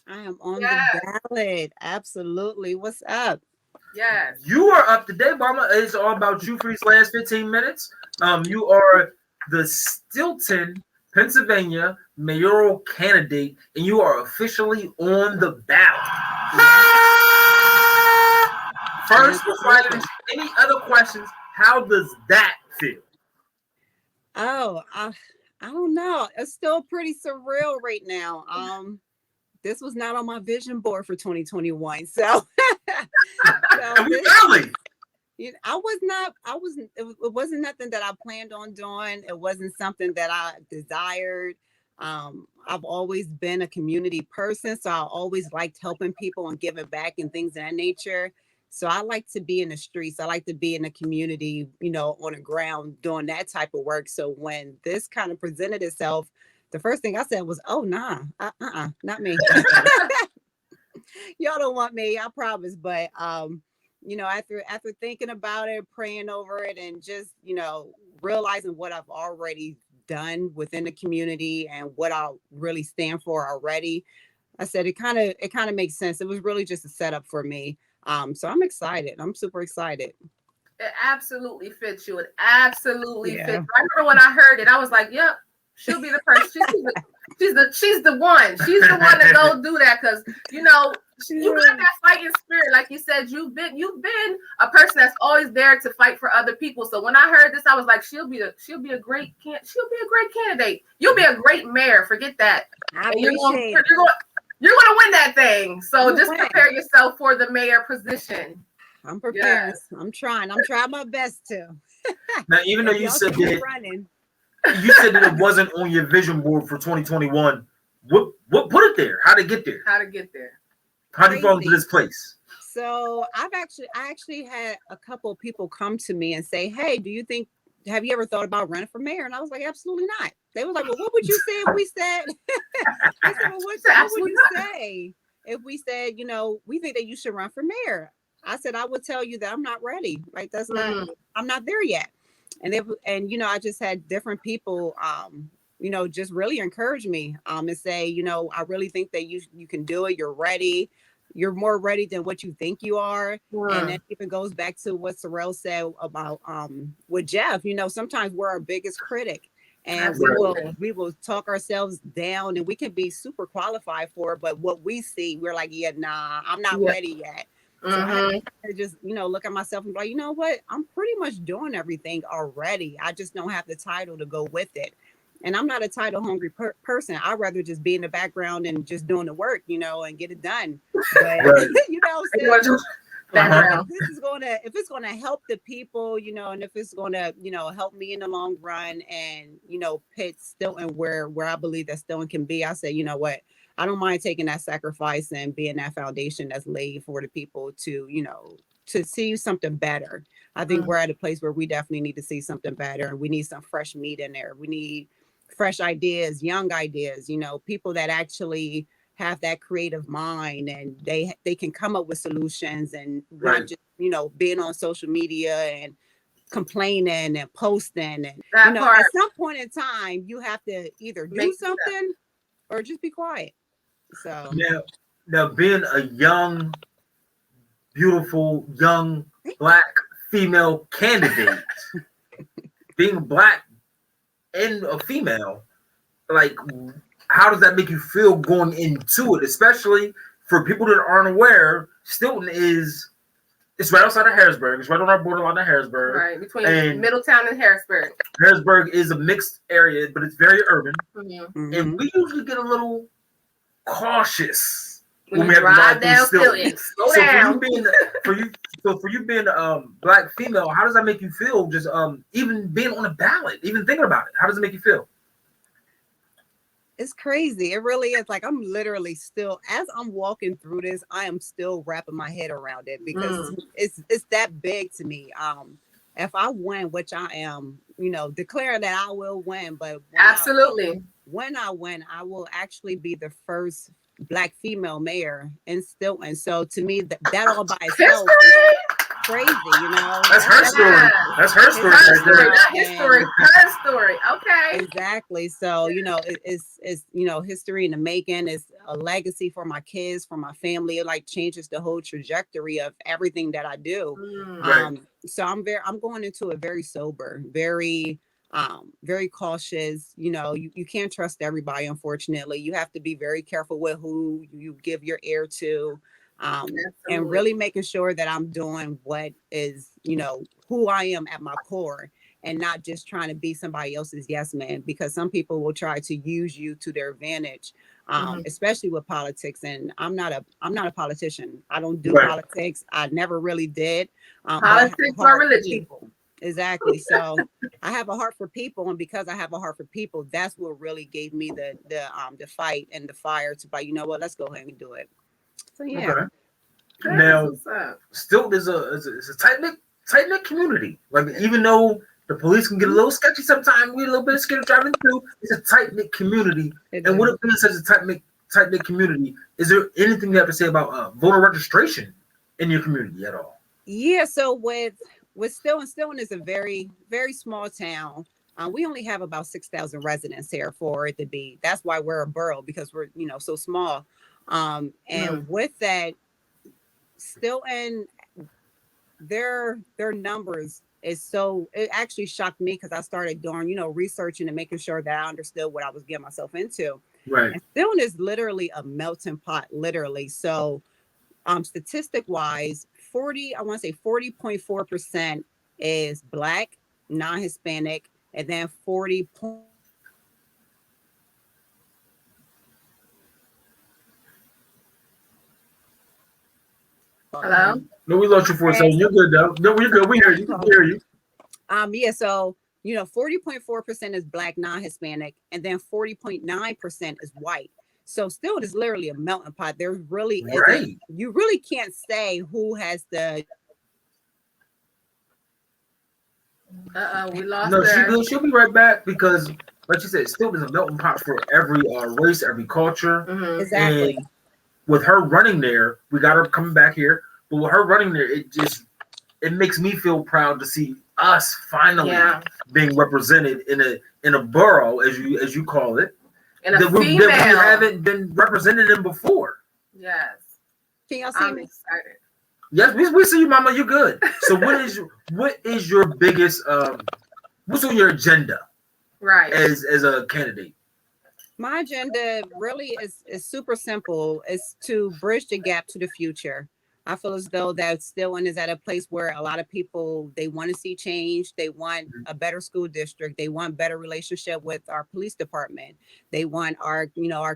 I am on Yes. the ballot. Absolutely. What's up? Yes. You are up to date, mama. It's all about you for these last 15 minutes. You are the Stilton, Pennsylvania mayoral candidate, and you are officially on the ballot. First, before I get into any other questions, how does that feel? Oh, I don't know. It's still pretty surreal right now. This was not on my vision board for 2021. So, And we early. it wasn't nothing that I planned on doing. It wasn't something that I desired. I've always been a community person, so I always liked helping people and giving back and things of that nature. So I like to be in the streets. I like to be in the community, on the ground doing that type of work. So when this kind of presented itself, the first thing I said was, "Oh, nah, not me." Y'all don't want me, I promise. But after thinking about it, praying over it, and just realizing what I've already done within the community and what I really stand for already, I said it kind of makes sense. It was really just a setup for me. So I'm excited. I'm super excited. It absolutely fits you. It absolutely Yeah. fits. I remember when I heard it, I was like, "Yep, she'll be the person. She's the one. She's the one to go do that." Because you got that fighting spirit, like you said. You've been a person that's always there to fight for other people. So when I heard this, I was like, she'll be a great candidate. You'll be a great mayor. Forget that. I And appreciate it. you're gonna win that thing. So I'm just gonna win. prepare yourself for the mayor position. I'm preparing. I'm trying my best to. Now, even though you Y'all said keep that running. it wasn't on your vision board for 2021, what put it there? How to get there? How to get there? How do you fall into Crazy. this place? So I actually had a couple of people come to me and say, "Hey, have you ever thought about running for mayor?" And I was like, "Absolutely not." They were like, "Well, what would you say if we said?" I said, "Well, what would you say if we said, we think that you should run for mayor?" I said, "I would tell you that I'm not ready. Like I'm not there yet." And I just had different people, just really encourage me, and say, I really think that you can do it. You're ready. You're more ready than what you think you are. And that even goes back to what Sorrel said about with Jeff. Sometimes we're our biggest critic, and we will talk ourselves down, and we can be super qualified for it. But what we see, we're like, yeah, nah, I'm not ready yet. So I had to just, look at myself and be like, you know what? I'm pretty much doing everything already. I just don't have the title to go with it. And I'm not a title hungry person. I'd rather just be in the background and just doing the work, and get it done. But, if it's going to help the people, and if it's going to, help me in the long run and, pit Stilton where I believe that Stilton can be, I say, you know what? I don't mind taking that sacrifice and being that foundation that's laid for the people to, to see something better. I think we're at a place where we definitely need to see something better, and we need some fresh meat in there. We need fresh ideas, young ideas, people that actually have that creative mind, and they can come up with solutions, and not just, being on social media and complaining and posting, and That you know, part. at some point in time, you have to either do Make something or just be quiet. So Now being a young, beautiful, young black female candidate, being black and a female, like, how does that make you feel going into it? Especially for people that aren't aware, Stilton it's right outside of Harrisburg. It's right on our borderline of Harrisburg. Right, between And Middletown and Harrisburg. Harrisburg is a mixed area, but it's very urban. Mhm. And we usually get a little cautious When we you have to drive ride down through Stilton, slow So down. for you being black female, how does that make you feel? Just even being on a ballot, even thinking about it, how does it make you feel? it's crazy. It really is. Like, I'm literally still, as I'm walking through this, I am still wrapping my head around it because it's that big to me. If I win, which I am, you know, declaring that I will win, but Absolutely. when I win, I will actually be the first black female mayor in Stilton. So to me, that all by itself is crazy, you know. That's her story. That's her story. Her Right story, there. not his story. Her story. Okay. Exactly. So, you know, it's you know, history in the making. It's a legacy for my kids, for my family. It like changes the whole trajectory of everything that I do. Right. So I'm going into it very sober, very cautious. You know, you can't trust everybody, unfortunately. You have to be very careful with who you give your ear to. And really making sure that I'm doing what is, you know, who I am at my core, and not just trying to be somebody else's yes man, because some people will try to use you to their advantage, especially with politics. And I'm not a politician. I don't do politics. I never really did. Politics or religion. Exactly. So I have a heart for people, and because I have a heart for people, that's what really gave me the fight and the fire to, you know what, let's go ahead and do it. So yeah. Okay. Now, still, there's a tight knit community. Like, even though the police can get a little sketchy sometimes, we're a little bit scared of driving through. It's a tight knit community, and with it being such a tight knit community, is there anything you have to say about voter registration in your community at all? Yeah. So with Stilton is a very, very small town. We only have about 6,000 residents here for it to be. That's why we're a borough, because we're, you know, so small. And with that, Stilton, their numbers is so, it actually shocked me, because I started doing, you know, researching and making sure that I understood what I was getting myself into. Right. And Stilton is literally a melting pot, literally. So statistic wise, 40.4% is Black, non-Hispanic, and then 40. Hello? No, we lost you for a second. You're good though. No, we're good. We hear you. We hear you. Yeah, so, you know, 40.4% is Black, non-Hispanic, and then 40.9% is white. So still, it is literally a melting pot. There really isn't, you really can't say who has the. We lost No, her. she'll be right back, because, like you said, still there's a melting pot for every race, every culture. Exactly. And with her running there, we got her coming back here. But with her running there, it makes me feel proud to see us finally being represented in a borough, as you call it, And that we haven't been represented in before. Yes. Can y'all see I'm me? excited. Yes, we see you, Mama. You good. So what is your biggest what's on your agenda, right, as a candidate? My agenda really is super simple. It's to bridge the gap to the future. I feel as though that Stilton is at a place where a lot of people, they want to see change. They want a better school district. They want better relationship with our police department. They want our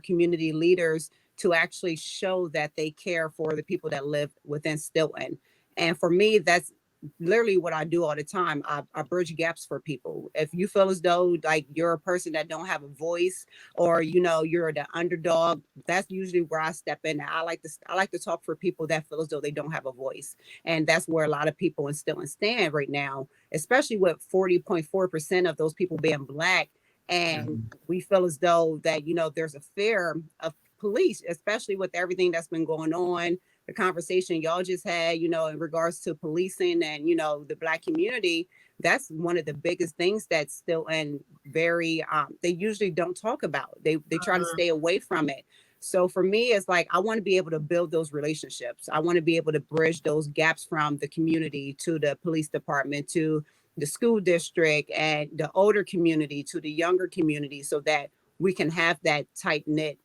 community leaders to actually show that they care for the people that live within Stilton. And for me, that's literally what I do all the time. I bridge gaps for people. If you feel as though like you're a person that don't have a voice, or you're the underdog, that's usually where I step in. I like to talk for people that feel as though they don't have a voice, and that's where a lot of people in Stilton stand right now, especially with 40.4% of those people being Black, and we feel as though that there's a fear of police, especially with everything that's been going on the conversation y'all just had, you know, in regards to policing and, you know, the Black community, that's one of the biggest things that's still in very, they usually don't talk about. They try to stay away from it. So for me, it's like, I want to be able to build those relationships. I want to be able to bridge those gaps from the community to the police department, to the school district, and the older community to the younger community, so that we can have that tight knit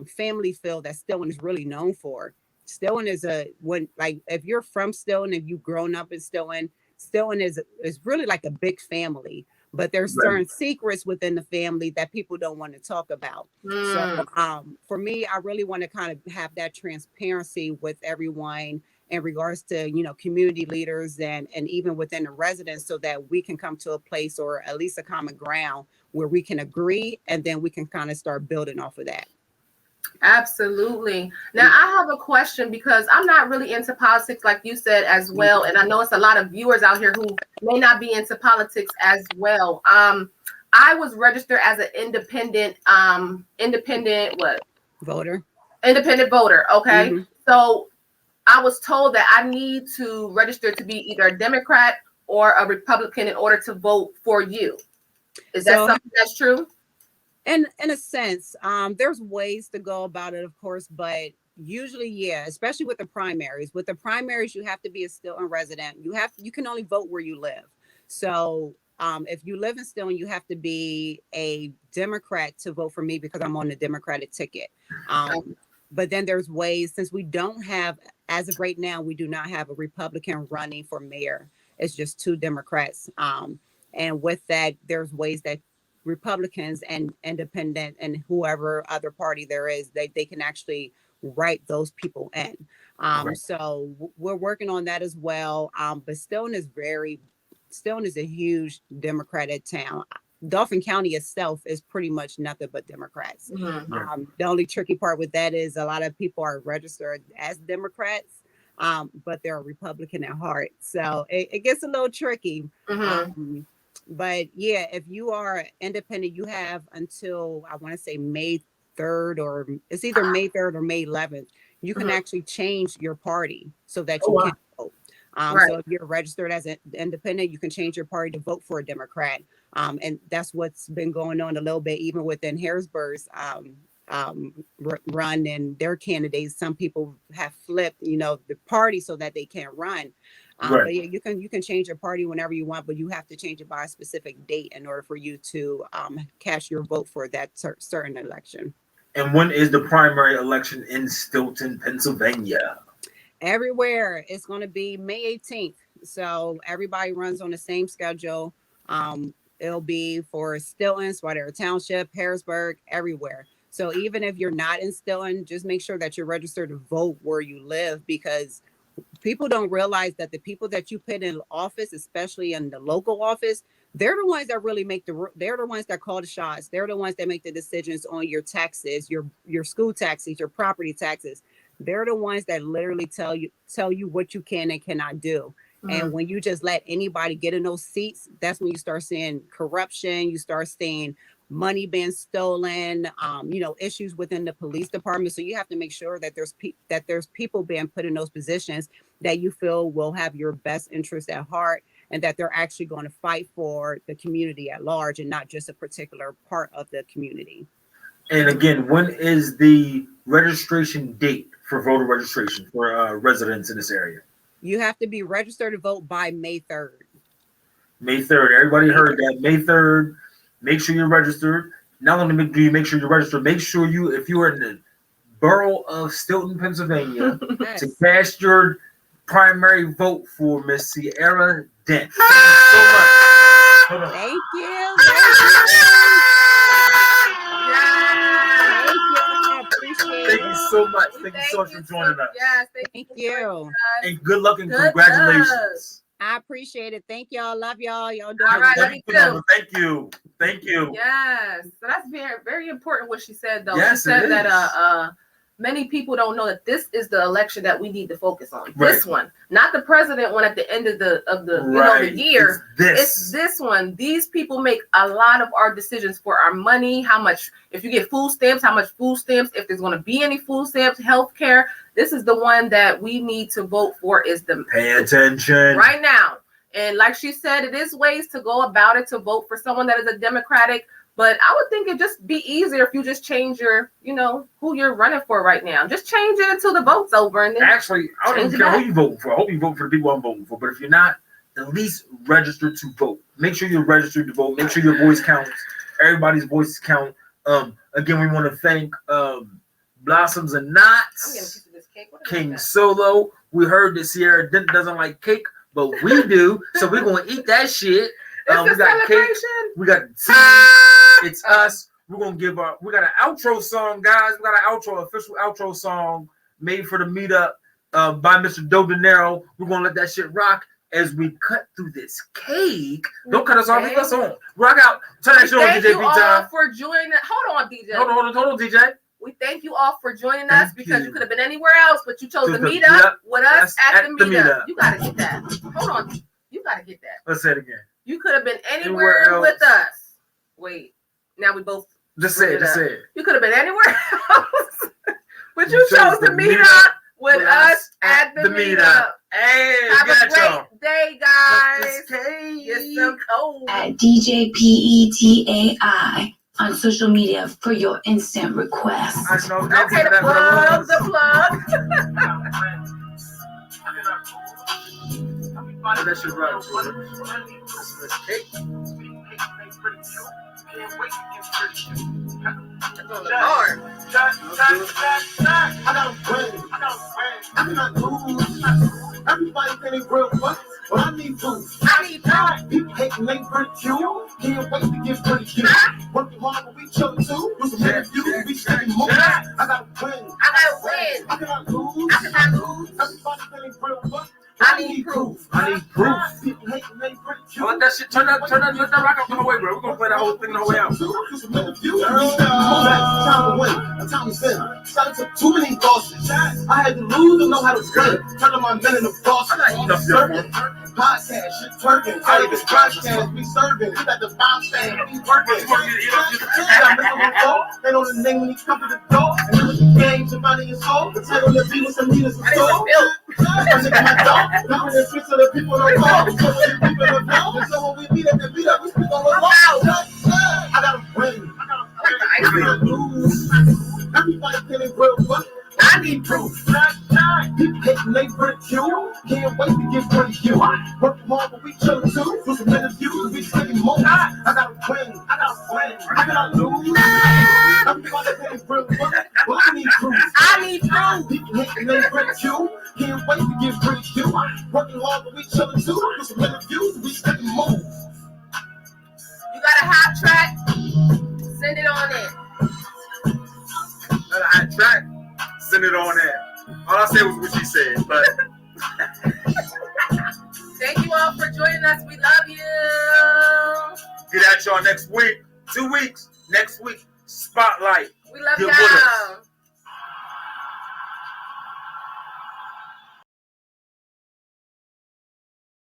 family feel that Stillman is really known for. Stillman is like, if you're from Stillman, if you've grown up in Stillman, Stillman is really like a big family. But there's certain secrets within the family that people don't want to talk about. So for me, I really want to kind of have that transparency with everyone in regards to, you know, community leaders and even within the residents, so that we can come to a place, or at least a common ground, where we can agree, and then we can kind of start building off of that. Absolutely. Now I have a question, because I'm not really into politics like you said as well, and I know it's a lot of viewers out here who may not be into politics as well. I was registered as an independent Voter. Independent voter. Okay. So I was told that I need to register to be either a Democrat or a Republican in order to vote for you. Is that something that's true? And in a sense, there's ways to go about it, of course, but usually, yeah, especially with the primaries. With the primaries, you have to be a Stillman resident. You can only vote where you live. So if you live in Stillman, you have to be a Democrat to vote for me, because I'm on the Democratic ticket. But then there's ways, since we don't have, as of right now, we do not have a Republican running for mayor. It's just 2 Democrats. And with that, there's ways that Republicans and independent and whoever other party there is, they can actually write those people in. So we're working on that as well. But Stillman is a huge Democratic town. Dauphin County itself is pretty much nothing but Democrats. The only tricky part with that is a lot of people are registered as Democrats, but they're Republican at heart. So it gets a little tricky. But yeah, if you are independent, you have until, I want to say, May 3rd, or it's either May 3rd or May 11th. You can actually change your party so that you can vote. So if you're registered as an independent, you can change your party to vote for a Democrat. And that's what's been going on a little bit, even within Harrisburg's run and their candidates. Some people have flipped, you know, the party so that they can't run. But yeah, you can change your party whenever you want, but you have to change it by a specific date in order for you to cast your vote for that certain election. And when is the primary election in Stillman, Pennsylvania? Everywhere. It's going to be May 18th. So everybody runs on the same schedule. It'll be for Stillman, Swadera Township, Harrisburg, everywhere. So even if you're not in Stillman, just make sure that you're registered to vote where you live, because people don't realize that the people that you put in office, especially in the local office, they're the ones that really they're the ones that call the shots. They're the ones that make the decisions on your taxes, your school taxes, your property taxes. They're the ones that literally tell you what you can and cannot do. And when you just let anybody get in those seats, that's when you start seeing corruption. You start seeing money being stolen, issues within the police department. So you have to make sure that there's people being put in those positions that you feel will have your best interest at heart, and that they're actually going to fight for the community at large and not just a particular part of the community. And again, when is the registration date for voter registration for residents in this area? You have to be registered to vote by May 3rd. May 3rd. Everybody heard that. May 3rd. Make sure you're registered. Not only do you make sure you're registered, make sure if you are in the borough of Stillman, Pennsylvania, Yes. to cast your primary vote for Miss Sierra Dent. Thank you so much. Hold on. Thank you. Thank you so much. Thank you so much for joining us. Yes, Thank you. And good luck and Good congratulations. I appreciate it. Thank y'all. Love y'all. Y'all doing All right, good. love you too. Thank you. Thank you. Yes. So that's very, very important what she said though. Yes, she said it that is. many people don't know that this is the election that we need to focus on. Right. This one, not the president one at the end of the Right. the year. It's It's this one. These people make a lot of our decisions for our money. How much, if you get food stamps, how much food stamps, if there's going to be any food stamps, health care. This is the one that we need to vote for. Is the Pay attention. right now. And like she said, it is ways to go about it to vote for someone that is a Democratic. But I would think it'd just be easier if you just change your, who you're running for right now. Just change it until the vote's over, and then Actually, I don't even care who you vote for. I hope you vote for the people I'm voting for. But if you're not, at least register to vote. Make sure you're registered to vote. Make sure your voice counts. Everybody's voices count. Again, we want to thank Blossoms and I'm getting a Knots, piece of this cake. What is King that? Solo. We heard that Sierra doesn't like cake, but we do. So we're going to eat that shit. It's We a got cake. celebration. We got tea. It's us. We're gonna we got an outro song, guys. We got an official outro song made for the meetup by Mr. Do De Niro. We're gonna let that shit rock as we cut through this cake. Don't cut us off, leave us on. Rock out. Turn that shit on, Thank DJ you B all time. for joining. Hold on, DJ. Hold on, DJ. We thank you all for joining us Thank because you. you could have been anywhere else, but you chose To to the meet up with us That's at the meetup. You gotta get that. Hold on. You gotta get that. Let's say it again. You could have been Anywhere anywhere else. with us. Wait. Now we both Just say it. Just say it. You could have been anywhere else. But you You chose to meet up with us at the meetup. Hey, Have got a great y'all. day, Cut guys. this cake. Get some cold. At DJ PETAI on social media for your instant request. I know Okay, the plug, the plug. That shit right. Christmas cake. It's on the card. I got a friend. I cannot lose. Everybody think they real fuck, but I need proof. I need proof. People hating they ridicule. Can't wait to get pretty cute. Working hard when we chill too. Do some interviews, we steady moving. I got a friend. I gotta win. I cannot lose. I cannot lose. Everybody think they real fuck. I need proof. I need proof. People hating they ridicule. Let that shit turn that rock up the whole way, bro. We're gonna play that whole thing the whole way out. Time to win, time to sin. Started took too many losses. I had to lose to know how to win. Turning my men into bosses. Serving podcast, shit twerking. Davis podcast, we serving. We got the bomb stand, we working. They know the name when he come to the door. And then with the game, somebody is sold. The title of Venus and Venus is sold. I nigga my dog. Now the tricks of the people don't call. So when the people don't know, and so when we beat up, we speak on the law. I gotta win. I gotta lose. Everybody feeling real fuck. I need proof. People hating they ridicule. Can't wait to get pretty cute. Working hard but we chill too. Do some interviews, we steady moving. I gotta win. I gotta win. I gotta lose. Everybody feeling real fuck. But I need proof. I need proof. People hating they ridicule. Can't wait to get pretty cute. Working hard but we chill too. Do some interviews, we steady moving. You got a hot track? Send it on in. Got a hot track. Send it on in. All I said was what she said, but Thank you all for joining us. We love you. get at y'all next week. 2 weeks. Next week. Spotlight. We love Get with us. y'all.